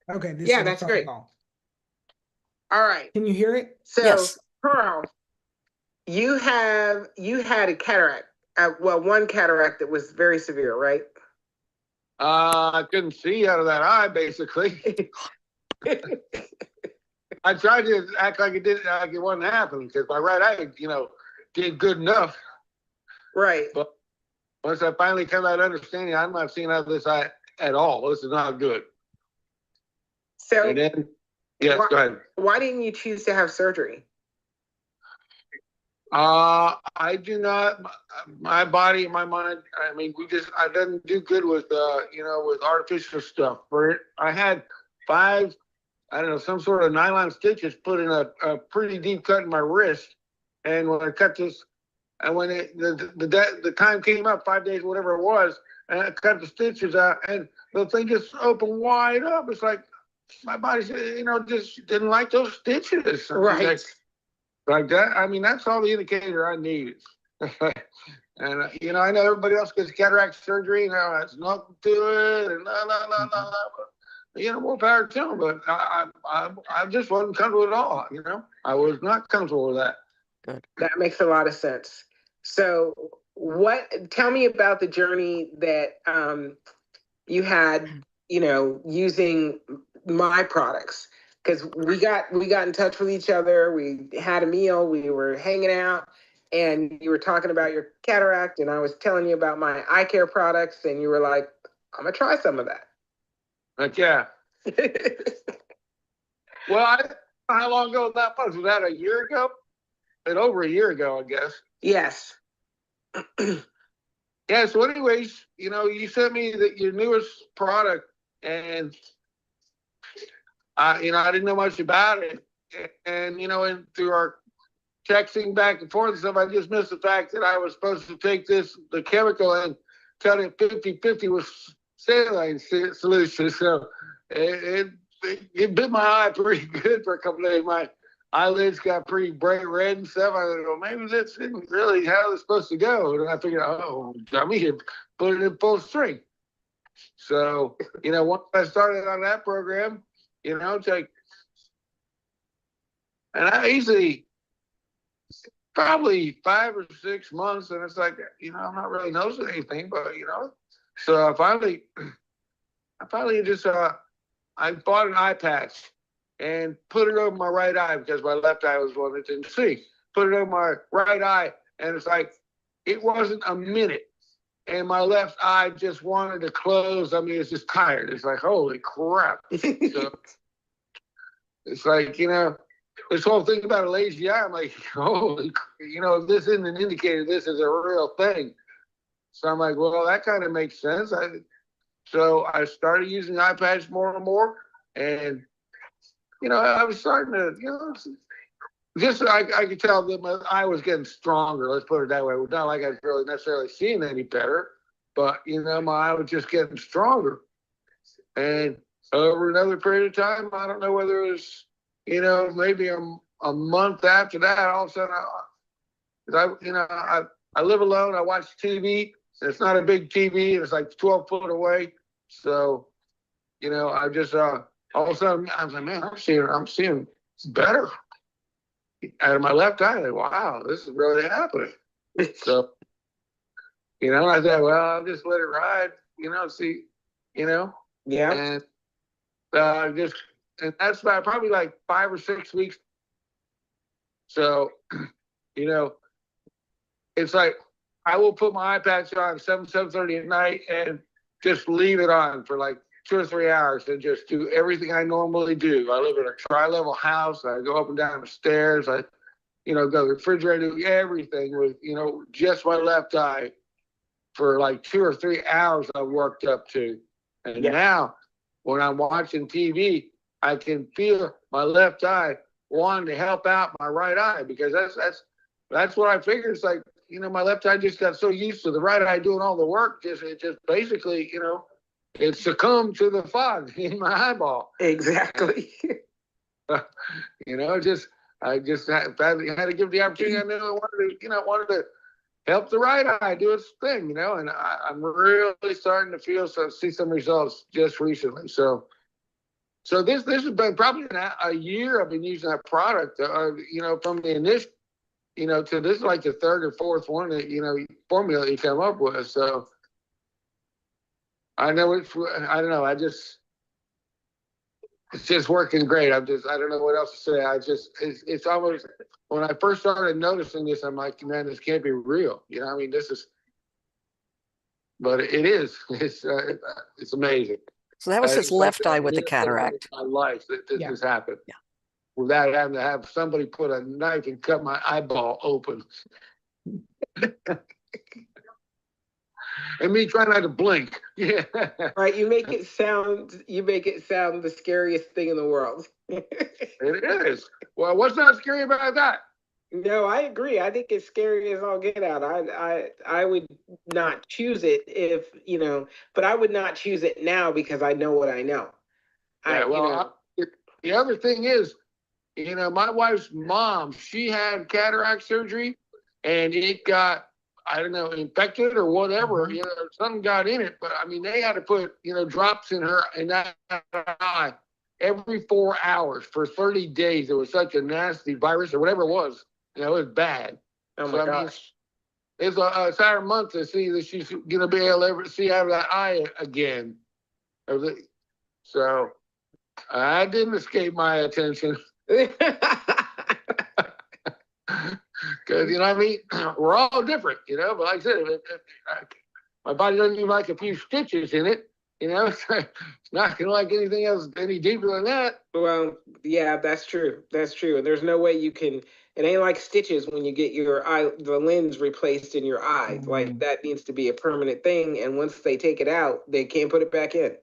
Okay, this Yeah, is that's the great. call. All right. Can you hear it? So, Yes. Carl, you had a cataract. Well, one cataract that was very severe, right? I couldn't see out of that eye, basically. I tried to act like it didn't, like it wasn't happening because my right eye, did good enough. Right. But once I finally come out understanding, I'm not seeing out of this eye at all. This is not good. So, And then, yes, why, go ahead. why didn't you choose to have surgery? I do not. My body, my mind. I mean, I didn't do good with, with artificial stuff. For it, I had 5, I don't know, some sort of nylon stitches put in a pretty deep cut in my wrist. And when I cut this, and when the time came up, 5 days, whatever it was, and I cut the stitches out, and the thing just opened wide up. It's like my body, just didn't like those stitches. Right. Like that. I mean, that's all the indicator I need. And I know everybody else gets cataract surgery. It's nothing to it, and more power to them. But I just wasn't comfortable at all. I was not comfortable with that. Good. That makes a lot of sense. So, tell me about the journey that you had, using my products. Because we got in touch with each other, we had a meal, we were hanging out, and you were talking about your cataract, and I was telling you about my eye care products, and you were like, I'm gonna try some of that. Like, yeah. Well, I don't know how long ago that was. Was that a year ago? And over a year ago, I guess. Yes. Yeah. So, anyways, you sent me your newest product, and I didn't know much about it, and and through our texting back and forth and stuff, I just missed the fact that I was supposed to take the chemical and cut it 50-50 with saline solution. So it bit my eye pretty good for a couple of days. My eyelids got pretty bright red and stuff. I go, maybe this isn't really how it's supposed to go. And I figured, oh, dummy, here, put it in full strength. So, once I started on that program, it's like, and I easily probably 5 or 6 months, and it's like, I'm not really noticing anything, but so I finally just I bought an eye patch and put it over my right eye because my left eye was one that didn't see. Put it over my right eye, and it's like it wasn't a minute, and my left eye just wanted to close. I mean, it's just tired. It's like, holy crap! So it's like, this whole thing about a lazy eye. I'm like, holy, if this isn't an indicator, this is a real thing. So I'm like, well, that kind of makes sense. So I started using eye patch more and more, and I was starting to, just I could tell that my eye was getting stronger. Let's put it that way. It was not like I was really necessarily seeing any better, but my eye was just getting stronger. And over another period of time, I don't know whether it was, maybe a month after that, all of a sudden, I live alone. I watch TV. It's not a big TV. It's like 12 foot away. So, I just all of a sudden I was like, man, I'm seeing better out of my left eye. Like, wow, this is really happening. So, I thought, well, I'll just let it ride. See, Yeah. and and that's about probably like 5 or 6 weeks. So, it's like I will put my eye patch on 7:30 at night and just leave it on for like 2 or 3 hours and just do everything I normally do. I live in a tri-level house. I go up and down the stairs. I, go to the refrigerator, do everything with, just my left eye for like 2 or 3 hours I worked up to. And now when I'm watching TV, I can feel my left eye wanting to help out my right eye because that's what I figured. It's like, my left eye just got so used to the right eye doing all the work. It just basically, it succumbed to the fog in my eyeball. Exactly. I just had to give the opportunity. I knew I wanted to help the right eye do its thing, and I'm really starting to see some results just recently. So this has been probably a year I've been using that product, from the initial, to this is like the third or fourth one that, formula you come up with. So I know I don't know. It's just working great. I don't know what else to say. It's almost, when I first started noticing this, I'm like, man, this can't be real. I mean, but it is. It's amazing. So that was his left eye with the In cataract. my life that this has happened. Yeah. Without having to have somebody put a knife and cut my eyeball open. And me trying not to blink. Yeah. Right. You make it sound the scariest thing in the world. It is. Well, what's not scary about that? No, I agree. I think it's scary as all get out. I would not choose it if, but I would not choose it now because I know what I know. The other thing is, my wife's mom, she had cataract surgery and it got, I don't know, infected or whatever, something got in it. But I mean, they had to put, drops in that eye every 4 hours for 30 days. It was such a nasty virus or whatever it was. It was bad. Oh my gosh. It's a entire month to see that she's going to be able to ever see out of that eye again. So I didn't escape my attention. Because, what I mean? We're all different, but like I said, my body doesn't even like a few stitches in it, it's not going to like anything else any deeper than that. Well, yeah, that's true. That's true. And there's no way it ain't like stitches when you get the lens replaced in your eye. Like that needs to be a permanent thing. And once they take it out, they can't put it back in.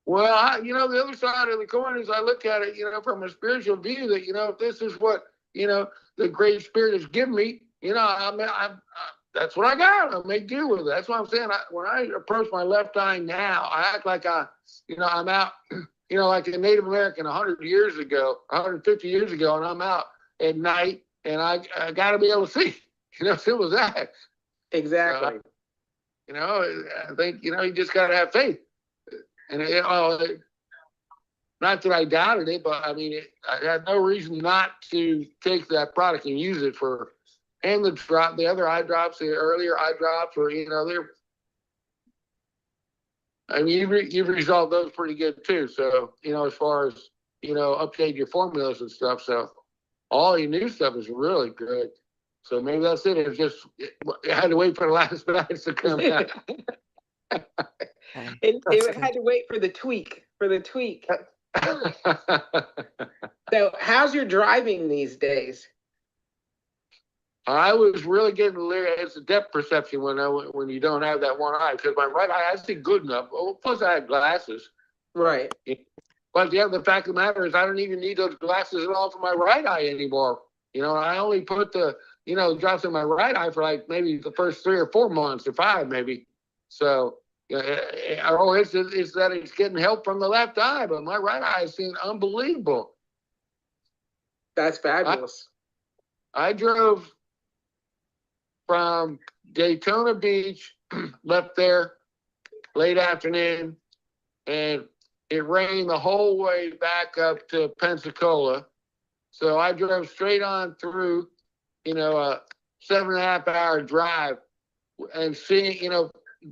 Well, the other side of the coin is I look at it, from a spiritual view that, if this is what, the Great Spirit has given me, that's what I got. I make do with it. That's what I'm saying. When I approach my left eye now, I act like I'm out, like a Native American 100 years ago, 150 years ago, and I'm out at night, and I got to be able to see. Simple as that. Exactly. I think you just got to have faith, and not that I doubted it, but I mean, I had no reason not to take that product and use it for. And the other eye drops, the earlier eye drops, or they're. I mean, you've resolved those pretty good too. So as far as update your formulas and stuff. So all your new stuff is really good. So maybe that's it. It's just I had to wait for the last batch to come out. It had to wait for the tweak. So, how's your driving these days? I was really getting leery. It's a depth perception when you don't have that one eye, because my right eye I see good enough. Oh, plus I have glasses. Right. But the fact of the matter is I don't even need those glasses at all for my right eye anymore. I only put the drops in my right eye for like maybe the first 3 or 4 months or 5 maybe. So it's that it's getting help from the left eye, but my right eye is seeing unbelievable. That's fabulous. I drove from Daytona Beach, left there late afternoon, and it rained the whole way back up to Pensacola. So I drove straight on through, a 7.5 hour drive and seeing,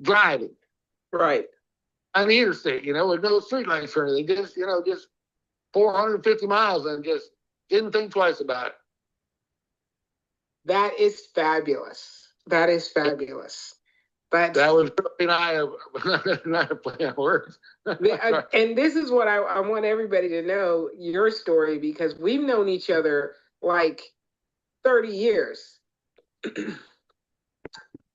driving. Right. On the interstate, with no street lights or anything, just 450 miles and just didn't think twice about it. That is fabulous. That was not a play on words. And this is what I want everybody to know, your story, because we've known each other like 30 years.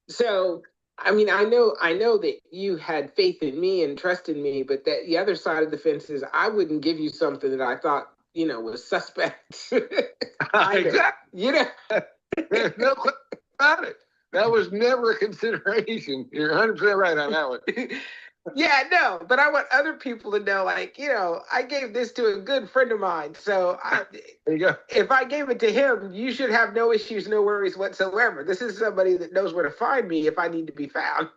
So, I mean, I know that you had faith in me and trust in me, but that the other side of the fence is I wouldn't give you something that I thought, was suspect. Exactly. No question about it. That was never a consideration. You're 100% right on that one. Yeah, no, but I want other people to know, like, I gave this to a good friend of mine. So there you go. If I gave it to him, you should have no issues, no worries whatsoever. This is somebody that knows where to find me if I need to be found.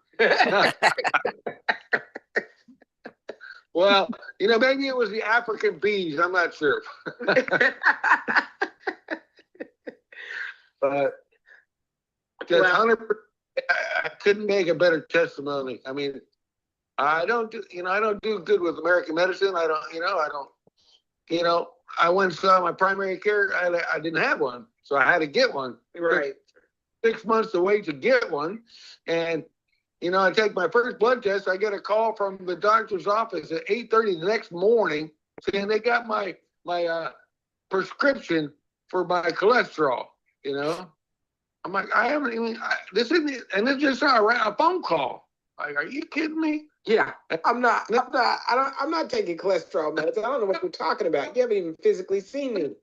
Well, maybe it was the African bees. I'm not sure. But just 100%, I couldn't make a better testimony. I mean, I don't do good with American medicine. I went and saw my primary care. I didn't have one, so I had to get one. Right. 6 months to wait to get one. And, I take my first blood test. I get a call from the doctor's office at 8:30 the next morning saying they got my prescription for my cholesterol, I'm like, I haven't even, this isn't, and it's just a phone call. Like, are you kidding me? Yeah, I'm not taking cholesterol medicine. I don't know what you're talking about. You haven't even physically seen me.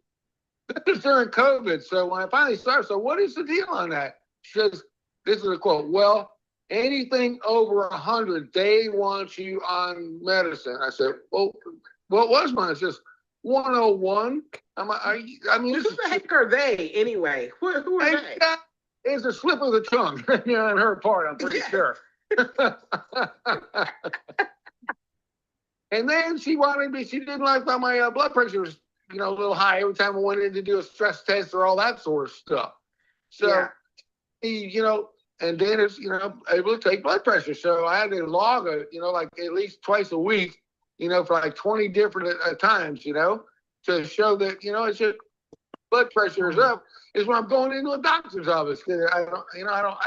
This is during COVID. So when I finally started, so what is the deal on that? She says, this is a quote, well, anything over 100, they want you on medicine. I said, well, what was mine? It says 101. I'm like, who the heck are they anyway? Who are they? It's a slip of the tongue on her part, I'm pretty sure. And then she didn't like how my blood pressure was, a little high every time I went in to do a stress test or all that sort of stuff. So, and then it's, able to take blood pressure. So I had to log like at least twice a week, for like 20 different times, to show that, it's just blood pressure is up. Is when I'm going into a doctor's office. I don't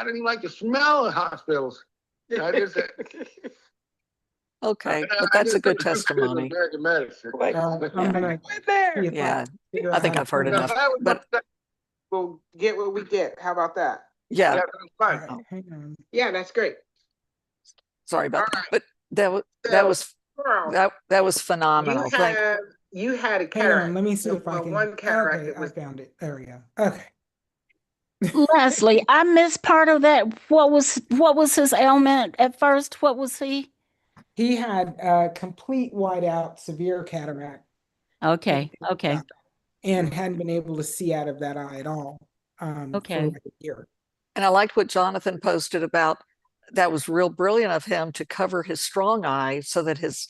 even like the smell of hospitals. Okay, but that's a good testimony. American medicine. Yeah, I think I've heard enough. But we'll get what we get. How about that? Yeah, yeah, that's great. Sorry about that, but that was phenomenal. You had a cataract. Hang on, let me see if I can. One cataract. Okay, I found it. There we go. Okay. Leslie, I missed part of that. What was his ailment at first? What was he? He had complete whiteout, severe cataract, and, Okay, okay, and hadn't been able to see out of that eye at all for okay. like a year. And I liked what Jonathan posted about that was real brilliant of him to cover his strong eye so that his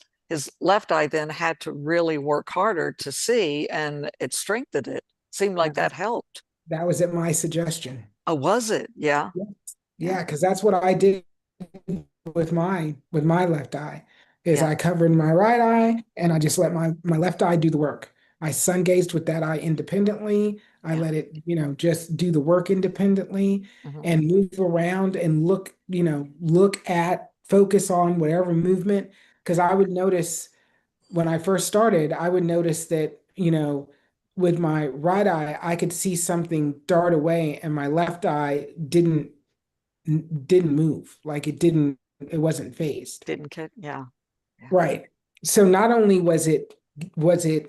left eye then had to really work harder to see, and it strengthened it. Seemed like That was, that helped. that was at my suggestion. Oh, was it? Yeah. Yeah, Yeah. yeah, because that's what I did with my left eye is Yeah. I covered my right eye and I just let my left eye do the work. I sun gazed with that eye independently. I Yeah. let it, just do the work independently Mhm. and move around and look at, focus on whatever movement. Because I would notice when I first started, I would notice that, with my right eye, I could see something dart away and my left eye didn't move. Like it wasn't phased. Didn't get, yeah. Yeah. Right. So not only was it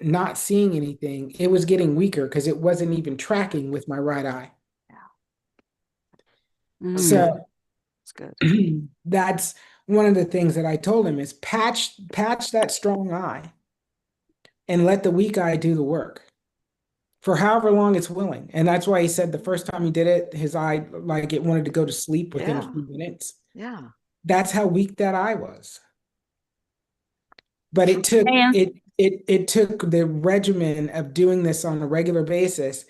not seeing anything, it was getting weaker because it wasn't even tracking with my right eye. Yeah. That's Mm. good. So That's good. that's one of the things that I told him is patch that strong eye and let the weak eye do the work for however long it's willing. And that's why he said the first time he did it, his eye, like it wanted to go to sleep within a Yeah. few minutes. Yeah. That's how weak that eye was. But it took And it took the regimen of doing this on a regular basis.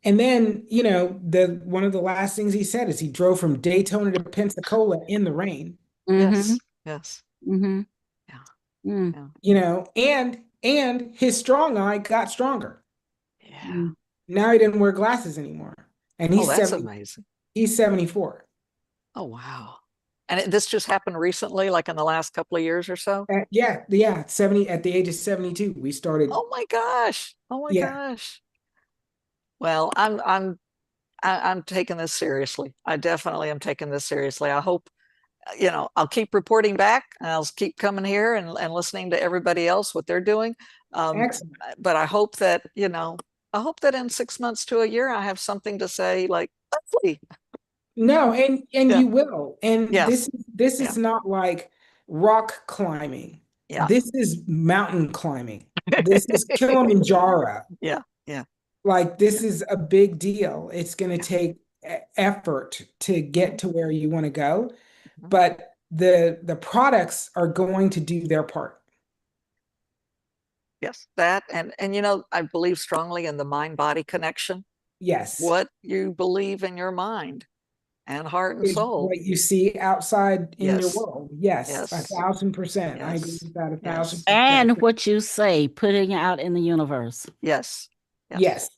And then, the one of the last things he said is he drove from Daytona to Pensacola in the rain, mm-hmm, Yes. Yes. mm-hmm, Yeah. mm, Yeah. and his strong eye got stronger. Yeah. mm. Now he didn't wear glasses anymore. And Oh, that's amazing. he's 74. Oh, wow. And this just happened recently, like in the last couple of years or so? Yeah, 70 at the age of 72. We started, Oh my gosh. Oh my yeah, gosh. Well, I'm taking this seriously. I definitely am taking this seriously. I hope, I'll keep reporting back and I'll keep coming here and listening to everybody else what they're doing. excellent. But I hope that in 6 months to a year I have something to say like, Leslie. No, and Yeah. you will. And Yes. this Yeah. is not like rock climbing. Yeah. This is mountain climbing. This is Kilimanjaro. Yeah. Yeah. Like this is a big deal. It's going to take effort to get Mhm. to where you want to go, Mhm. but the products are going to do their part. Yes. That and I believe strongly in the mind-body connection. Yes. What you believe in your mind and heart and Is soul. what you see outside in your Yes. world. Yes, Yes. 1,000%. I agree Yes. with that, a thousand Yes. percent. And what you say, putting out in the universe. Yes. Yes. Yes.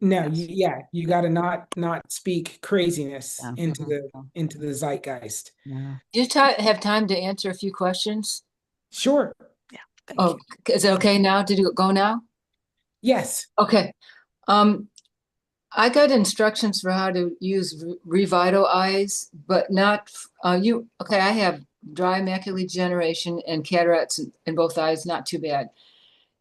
No, Yes. you got to not speak craziness Yeah. into Mhm. the zeitgeist. Yeah. Do you have time to answer a few questions? Sure. Yeah. Thank Oh, you. is it okay now to go now? Yes. Okay. Um, I got instructions for how to use Revitalize eyes, but not you. Okay, I have dry macular degeneration and cataracts in both eyes, not too bad.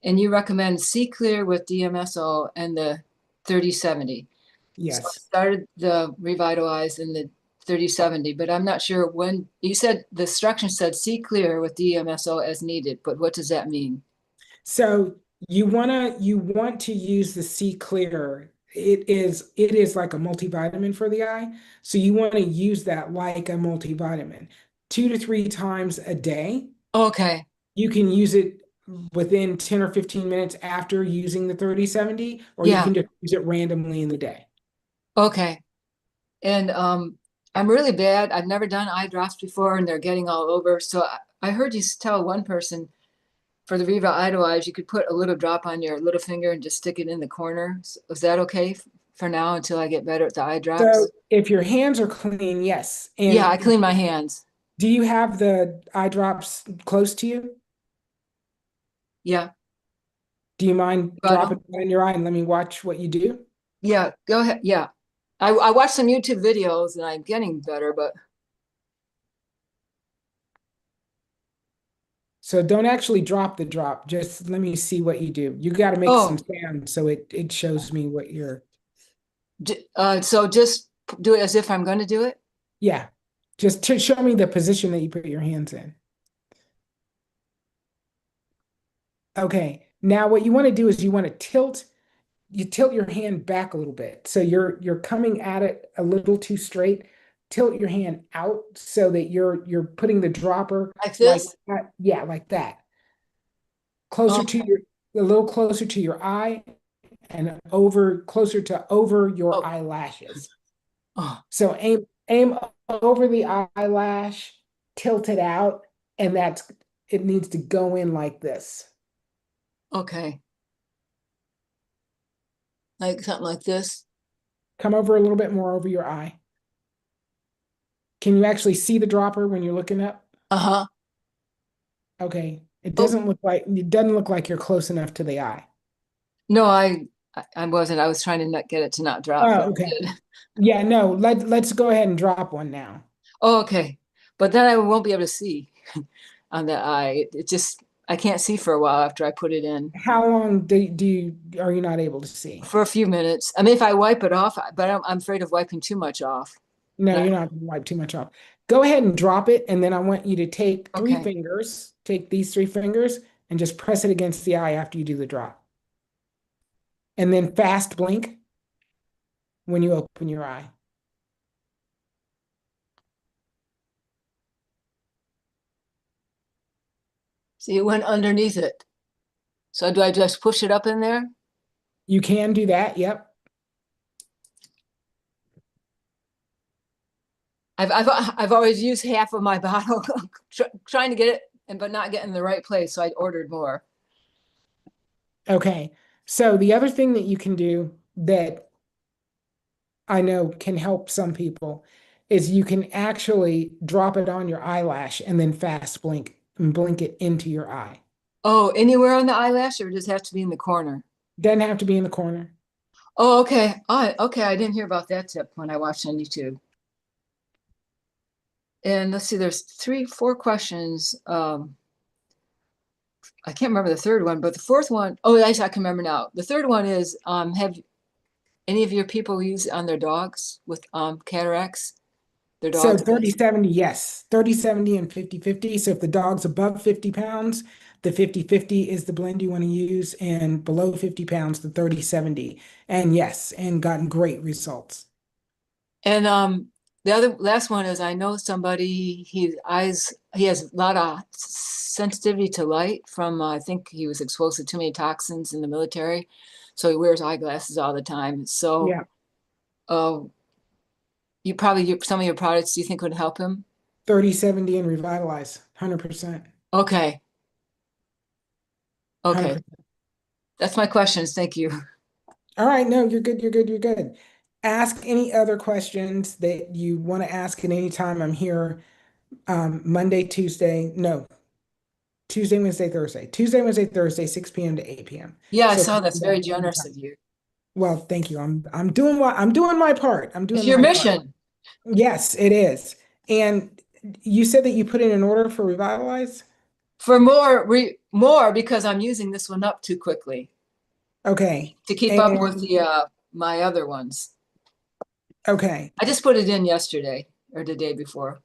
And you recommend See Clear with DMSO and the 3070. So I Yes. started the Revitalize in the 3070, but I'm not sure when you said the instruction said See Clear with DMSO as needed, but what does that mean? So you want to use the C Clear. It is like a multivitamin for the eye. So you want to use that like a multivitamin 2 to 3 times a day. Okay. You can use it within 10 or 15 minutes after using the 3070, or you Yeah. can just use it randomly in the day. Okay. And I'm really bad. I've never done eye drops before and they're getting all over. So I heard you tell one person for the Viva Idolize, you could put a little drop on your little finger and just stick it in the corner. Is that okay for now until I get better at the eye So drops? if your hands are clean, yes. Yeah, I And clean my hands. do you have the eye drops close to you? Yeah. Do you mind But dropping it in your eye and let me watch what you do? yeah, go ahead. Yeah. I watched some YouTube videos and I'm getting better, but So don't actually drop the drop. Just let me see what you do. You got to make some oh, sound so it shows me what you're. so just do it as if I'm going to do it? Yeah. Just to show me the position that you put your hands in. Okay. Now what you want to do is you want to tilt your hand back a little bit. So you're coming at it a little too straight. Tilt your hand out so that you're putting the dropper Like like this? that. Yeah, like that. Closer to Okay. a little closer to your eye and closer to over your Oh, eyelashes. oh, So aim over the eyelash, tilt it out, and it needs to go in like this. okay. Like something like this. Come over a little bit more over your eye. Can you actually see the dropper when you're looking up? Uh-huh. Okay. It Oh, doesn't look like you're close enough to the eye. no, I wasn't. I was trying to not get it to not drop, but Oh, it okay. did. Yeah, no, let's go ahead and drop one now. Oh, okay. But then I won't be able to see on the eye. It just, I can't see for a while after I put it in. How long are you not able to see? For a few minutes. I mean, if I wipe it off, but I'm afraid of wiping too much off. No, And you're not gonna wipe too much off. Go ahead and drop it, and then I want you to okay. take these 3 fingers, and just press it against the eye after you do the drop. And then fast blink when you open your eye. See, it went underneath it. So do I just push it up in there? You can do that, yep. I've always used half of my bottle, trying to get it, but not getting the right place. So I ordered more. Okay. So the other thing that you can do that I know can help some people is you can actually drop it on your eyelash and then fast blink and blink it into your eye. Oh, anywhere on the eyelash, or does it have to be in the corner? Doesn't have to be in the corner. Oh, okay. Okay. I didn't hear about that tip when I watched on YouTube. And let's see, there's 4 questions. I can't remember the third one, but the fourth one, oh, yes, I can remember now. The third one is, have any of your people use it on their dogs with cataracts? Their So dogs? 30/70, yes. 30/70 and 50/50. So if the dog's above 50 pounds, the 50/50 is the blend you want to use, and below 50 pounds, the 30/70. And yes, and gotten great results. And the other last one is, I know somebody, he has a lot of sensitivity to light from, I think he was exposed to too many toxins in the military. So he wears eyeglasses all the time. So Yeah. You probably, some of your products, do you think would help him? 30/70 and revitalize. 100%. Okay. Okay. 100%. That's my questions. Thank you. All right, no, you're good, you're good, you're good. Ask any other questions that you want to ask at any time. I'm here Monday, Tuesday, no, Tuesday, Wednesday, Thursday. Tuesday, Wednesday, Thursday, 6 p.m. to 8 p.m. Yeah, I So saw come that's very back generous anytime. of you. Well, thank you. I'm doing my part. I'm It's doing your my part. mission. Yes, it is. And you said that you put in an order for Revitalize? For more because I'm using this one up too quickly Okay. to keep up with And the my other ones. okay. I just put it in yesterday or the day before.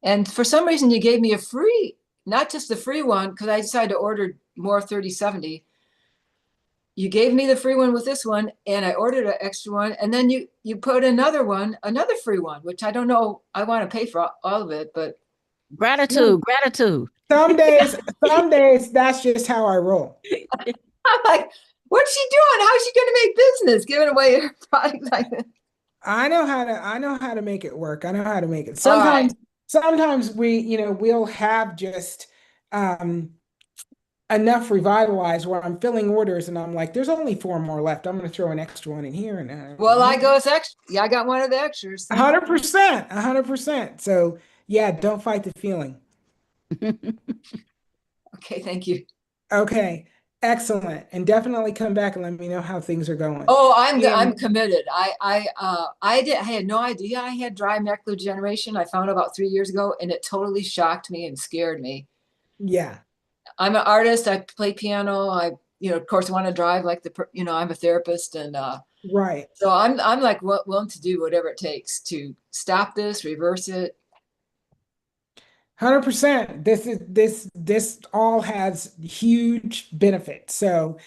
And for some reason you gave me a free, not just the free one, because I decided to order more 30/70. You gave me the free one with this one, and I ordered an extra one, and then you put another one, another free one, which I don't know. I want to pay for all of it, but Gratitude, gratitude. Some days, some days that's just how I roll. I'm like, what's she doing? How's she going to make business giving away her product like that? I know how to make it work. I know how to make it. All right. Sometimes we'll have just um enough revitalized where I'm filling orders and I'm like, there's only 4 more left. I'm gonna throw an extra one in here and Well, I go as extra. Yeah, I got one of the extras. Thank you. 100%, 100%. So yeah, don't fight the feeling. Okay, thank you. Okay, excellent. And definitely come back and let me know how things are going. Oh, I'm And committed. I had no idea I had dry macular degeneration. I found out about 3 years ago, and it totally shocked me and scared me. yeah, I'm an artist. I play piano. Of course, want to drive like I'm a therapist, and Right. So I'm like willing to do whatever it takes to stop this, reverse it. 100%. This all has huge benefits. So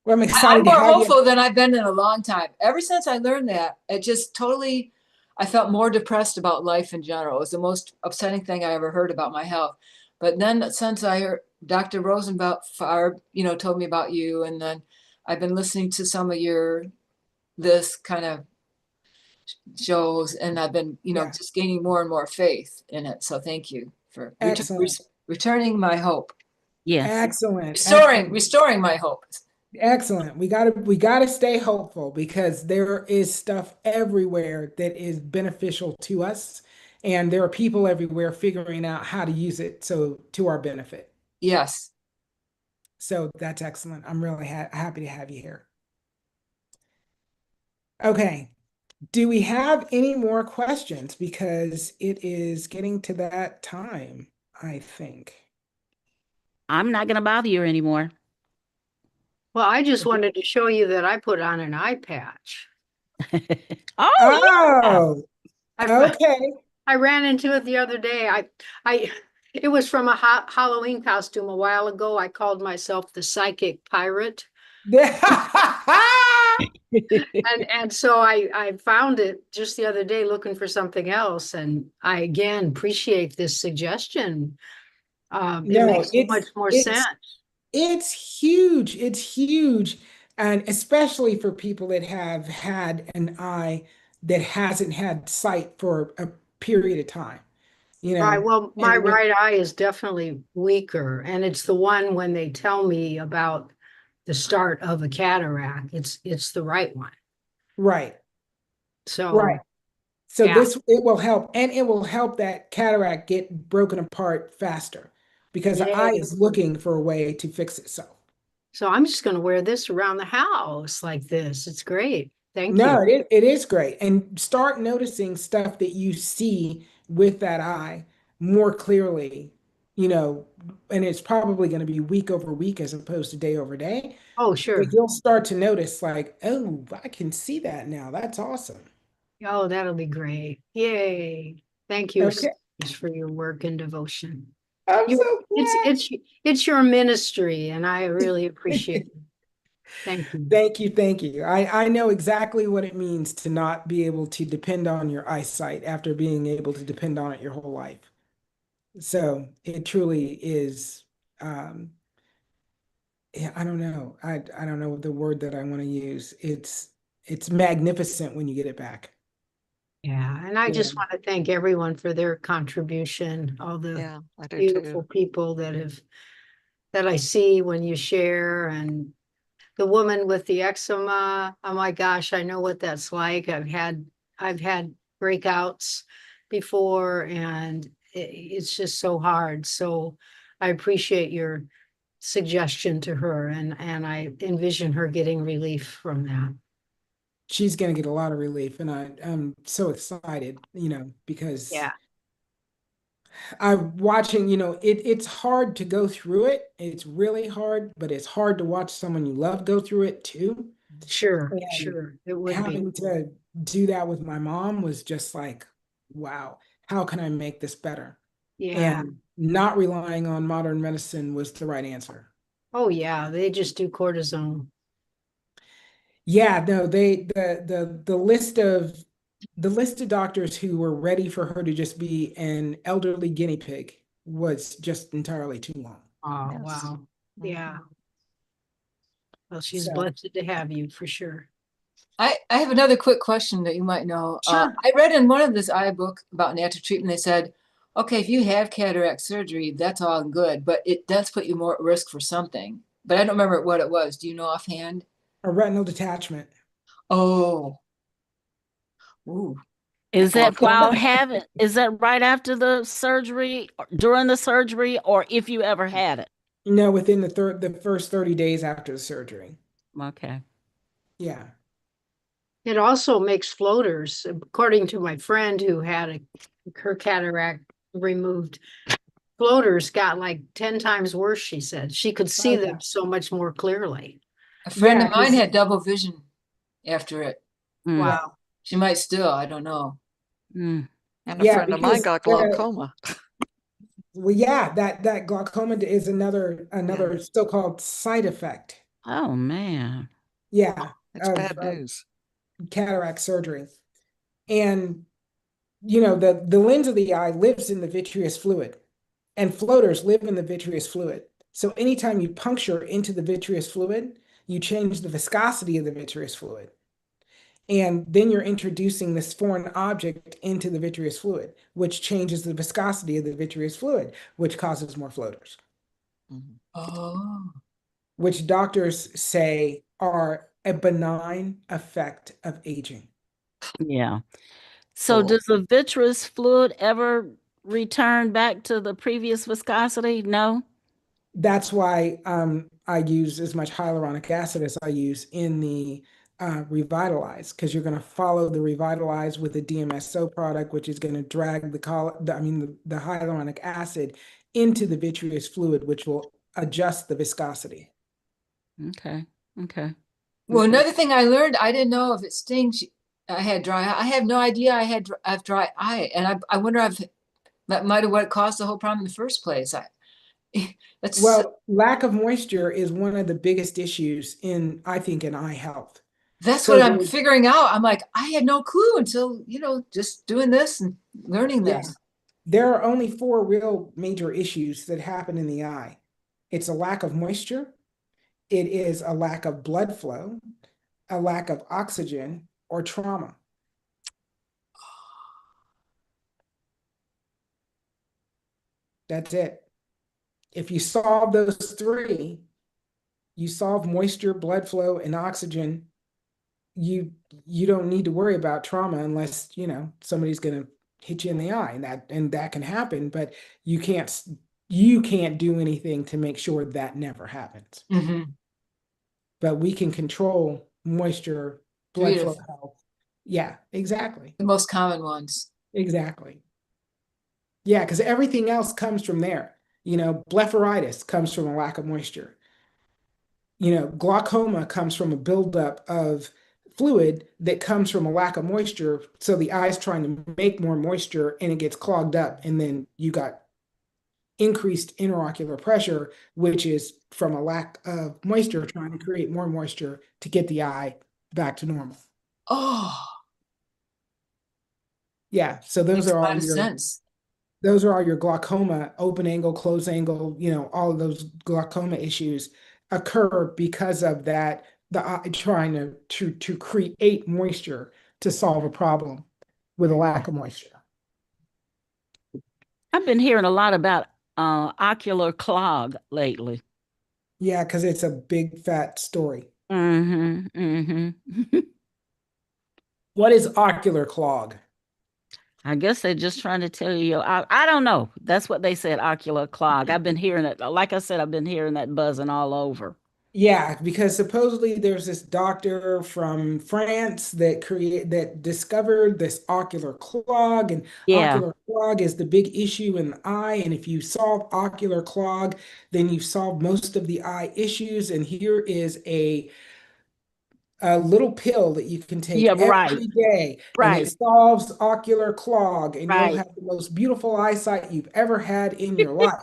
well, I'm I'm excited to more have you. hopeful than I've been in a long time. Ever since I learned that, it just totally, I felt more depressed about life in general. It was the most upsetting thing I ever heard about my health. But then since I heard Dr. Rosenbaum, told me about you, and then I've been listening to some of your this kind of shows, and I've been, Yeah. just gaining more and more faith in it. So thank you for Excellent. returning my hope, Yes. Excellent. restoring my hope. Excellent. We gotta stay hopeful because there is stuff everywhere that is beneficial to us, and there are people everywhere figuring out how to use it so to our benefit. Yes. So that's excellent. I'm really happy to have you here. Okay. Do we have any more questions? Because it is getting to that time, I think. I'm not going to bother you anymore. Well, I just wanted to show you that I put on an eye patch. Oh, yeah. Oh, I, okay. I ran into it the other day. It was from a Halloween costume a while ago. I called myself the psychic pirate. And so I found it just the other day looking for something else. And I again appreciate this suggestion. It No, makes so much more sense. it's huge. It's huge. And especially for people that have had an eye that hasn't had sight for a period of time, Right. Well, my And right eye is definitely weaker, and it's the one when they tell me about the start of a cataract. It's the right one. right, right. So So yeah, it will help, and it will help that cataract get broken apart faster because the eye yay. is looking for a way to fix itself. So I'm just going to wear this around the house like this. It's great. Thank you. No, it is great. And start noticing stuff that you see with that eye more clearly, you know, and it's probably going to be week over week as opposed to day over day. Oh, But sure. you'll start to notice, like, oh, I can see that now. That's awesome. Oh, that'll be great. Yay. Thank you so Okay. much for your work and devotion. I'm You, so it's glad. it's it's your ministry, and I really appreciate it. Thank you. Thank you, thank you. I know exactly what it means to not be able to depend on your eyesight after being able to depend on it your whole life. So it truly is, yeah, I don't know. I don't know the word that I want to use. It's magnificent when you get it back. Yeah, and I Yeah. just want to thank everyone for their contribution, all the Yeah, I do beautiful too. people that I see when you share, and the woman with the eczema. Oh my gosh, I know what that's like. I've had breakouts before, and it's just so hard. So I appreciate your suggestion to her, and I envision her getting relief from that. She's going to get a lot of relief, and I'm so excited, because Yeah, I'm watching, it's hard to go through it. It's really hard, but it's hard to watch someone you love go through it too. sure, And sure, it would be. having to do that with my mom was just like, wow, how can I make this better? Yeah. And not relying on modern medicine was the right answer. Oh, yeah, they just do cortisone. Yeah, no, the list of doctors who were ready for her to just be an elderly guinea pig was just entirely too long. Oh, Yes. wow. Yeah. Mhm. Well, she's So blessed to have you for sure. I have another quick question that you might know. Sure. I read in one of this eye book about natural treatment, they said, okay, if you have cataract surgery, that's all good, but it does put you more at risk for something. But I don't remember what it was. Do you know offhand? a retinal detachment. Oh, ooh. Is that while Okay. having, is that right after the surgery, or during the surgery, or if you ever had it? Within the first 30 days after the surgery. Okay. Yeah. It also makes floaters, according to my friend who had her cataract removed. Floaters got like 10 times worse, she said. She could see Oh yeah. them so much more clearly. A friend Yeah, of mine 'cause had double vision. after it. Mm, Wow. She might still, I don't know. mm. And a Yeah, friend of mine because got glaucoma. well, yeah, that glaucoma is another so-called side effect. Oh man. Yeah, It's of, bad news. cataract surgery. And the lens of the eye lives in the vitreous fluid, and floaters live in the vitreous fluid. So anytime you puncture into the vitreous fluid, you change the viscosity of the vitreous fluid. And then you're introducing this foreign object into the vitreous fluid, which changes the viscosity of the vitreous fluid, which causes more floaters, Mhm. Oh, which doctors say are a benign effect of aging. Yeah. So Cool. does the vitreous fluid ever return back to the previous viscosity? No. That's why I use as much hyaluronic acid as I use in the Revitalize, because you're going to follow the Revitalize with the DMSO product, which is going to drag the hyaluronic acid into the vitreous fluid, which will adjust the viscosity. Okay. Okay. well, Okay. another thing I learned, I didn't know if it stings. I had dry eye. I have no idea I have dry eye, and I wonder if that might have what caused the whole problem in the first place. That's Well, lack of moisture is one of the biggest issues I think, in eye health. that's So what I'm figuring out. I'm like, I had no clue until, just doing this and learning yeah, this. there are only four real major issues that happen in the eye. It's a lack of moisture, it is a lack of blood flow, a lack of oxygen, or trauma. That's it. If you solve those three, you solve moisture, blood flow, and oxygen, you you don't need to worry about trauma unless, somebody's going to hit you in the eye, and that can happen, but you can't do anything to make sure that never happens. Mm-hmm. But we can control moisture, blood Three flow of health. Yeah, exactly. the most common ones. Exactly. Yeah, because everything else comes from there. Blepharitis comes from a lack of moisture. Glaucoma comes from a buildup of fluid that comes from a lack of moisture. So the eye's trying to make more moisture and it gets clogged up. And then you got increased intraocular pressure, which is from a lack of moisture, trying to create more moisture to get the eye back to normal. Oh, Yeah. So makes a lot of sense. those are all your glaucoma, open angle, closed angle, all of those glaucoma issues occur because of that, the eye trying to create moisture to solve a problem with a lack of moisture. I've been hearing a lot about ocular clog lately. Yeah, because it's a big fat story. Mm-hmm. Mm-hmm. What is ocular clog? I guess they're just trying to tell you. I don't know. That's what they said, ocular clog. I've been hearing it. Like I said, I've been hearing that buzzing all over. Yeah, because supposedly there's this doctor from France that discovered this ocular clog, and Yeah. ocular clog is the big issue in the eye. And if you solve ocular clog, then you've solved most of the eye issues. And here is a little pill that you can Yeah, take right. every day, and it Right. solves ocular clog, and you'll Right. have the most beautiful eyesight you've ever had in your life.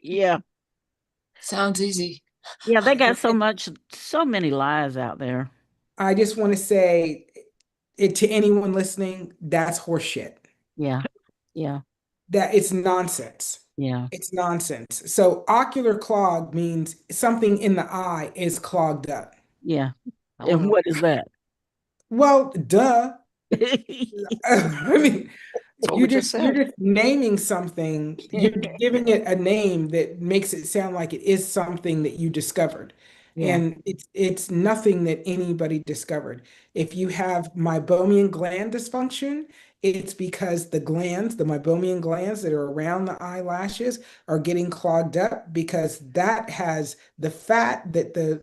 Yeah. Sounds easy. Yeah, they got so many lies out there. I just want to say it to anyone listening, that's horseshit. Yeah. Yeah. That it's nonsense. Yeah. It's nonsense. So ocular clog means something in the eye is clogged up. Yeah. Oh, And well. what is that? Well, duh. I mean, That's what you we just just you're said. just naming something, you're giving it a name that makes it sound like it is something that you discovered. Yeah. And it's nothing that anybody discovered. If you have meibomian gland dysfunction, it's because the meibomian glands that are around the eyelashes are getting clogged up, because that has the fat that the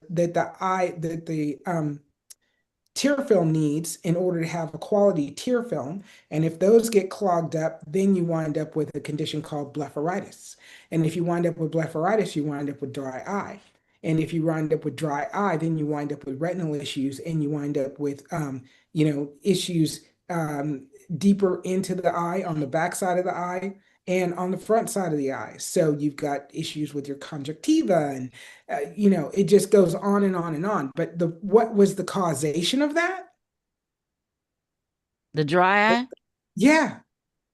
tear film needs in order to have a quality tear film. And if those get clogged up, then you wind up with a condition called blepharitis. And if you wind up with blepharitis, you wind up with dry eye. And if you wind up with dry eye, then you wind up with retinal issues, and you wind up with, issues deeper into the eye, on the back side of the eye, and on the front side of the eye. So you've got issues with your conjunctiva, and it just goes on and on and on. But what was the causation of that? The dry eye? Yeah,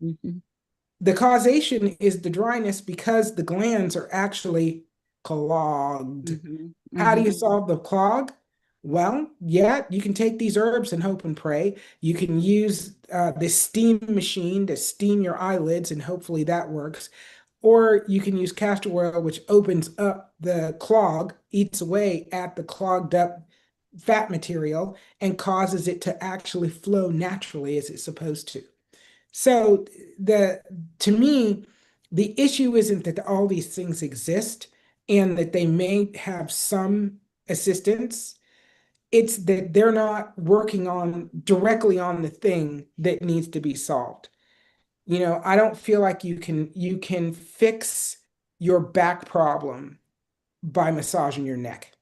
Mm-hmm. the causation is the dryness because the glands are actually clogged. Mm-hmm. How do you Mm-hmm. solve the clog? Well, yeah, you can take these herbs and hope and pray. You can use this steam machine to steam your eyelids, and hopefully that works. Or you can use castor oil, which opens up the clog, eats away at the clogged up fat material, and causes it to actually flow naturally as it's supposed to. So the to me, the issue isn't that all these things exist and that they may have some assistance. It's that they're not working on directly on the thing that needs to be solved. I don't feel like you can fix your back problem by massaging your neck.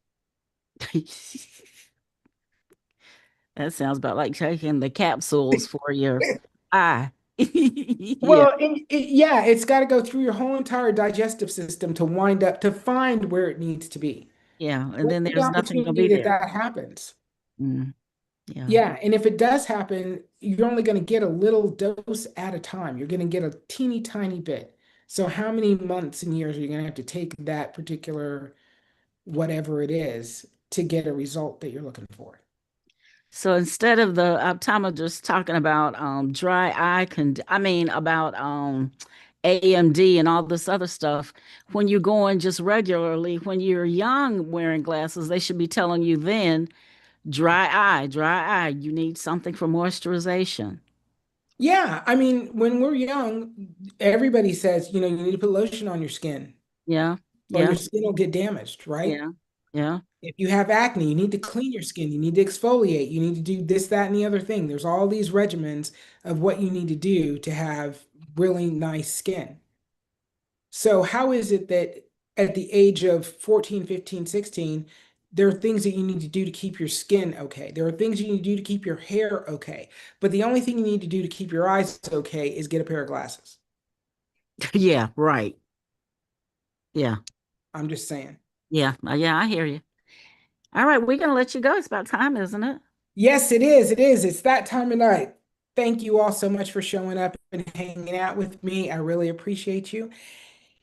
That sounds about like taking the capsules for your eye. Yeah, Well, yeah, it's got to go through your whole entire digestive system to wind up to find where it needs to be. yeah. And What's then the there's nothing gonna opportunity be that there. that happens? Mm, yeah. Yeah, and if it does happen, you're only going to get a little dose at a time. You're going to get a teeny tiny bit. So how many months and years are you going to have to take that particular whatever it is to get a result that you're looking for? So instead of the optometrist talking about dry eye I mean about AMD and all this other stuff, when you're going just regularly, when you're young wearing glasses, they should be telling you then dry eye, you need something for moisturization. Yeah, I mean, when we're young, everybody says, you need to put lotion on your skin Yeah, or yeah, your skin will get damaged, right? yeah, yeah. If you have acne, you need to clean your skin, you need to exfoliate, you need to do this, that, and the other thing. There's all these regimens of what you need to do to have really nice skin. So how is it that at the age of 14, 15, 16, there are things that you need to do to keep your skin okay. There are things you need to do to keep your hair okay. But the only thing you need to do to keep your eyes okay is get a pair of glasses. Yeah, right. Yeah, I'm just saying. yeah, I hear you. All right, we're gonna let you go. It's about time, isn't it? Yes, it is. It is. It's that time of night. Thank you all so much for showing up and hanging out with me. I really appreciate you.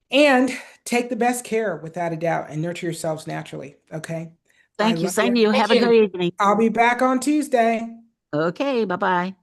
And take the best care without a doubt and nurture yourselves naturally. Okay. I Thank you. love you. Same to you. Have a good And evening. I'll be back on Tuesday. Okay, bye-bye.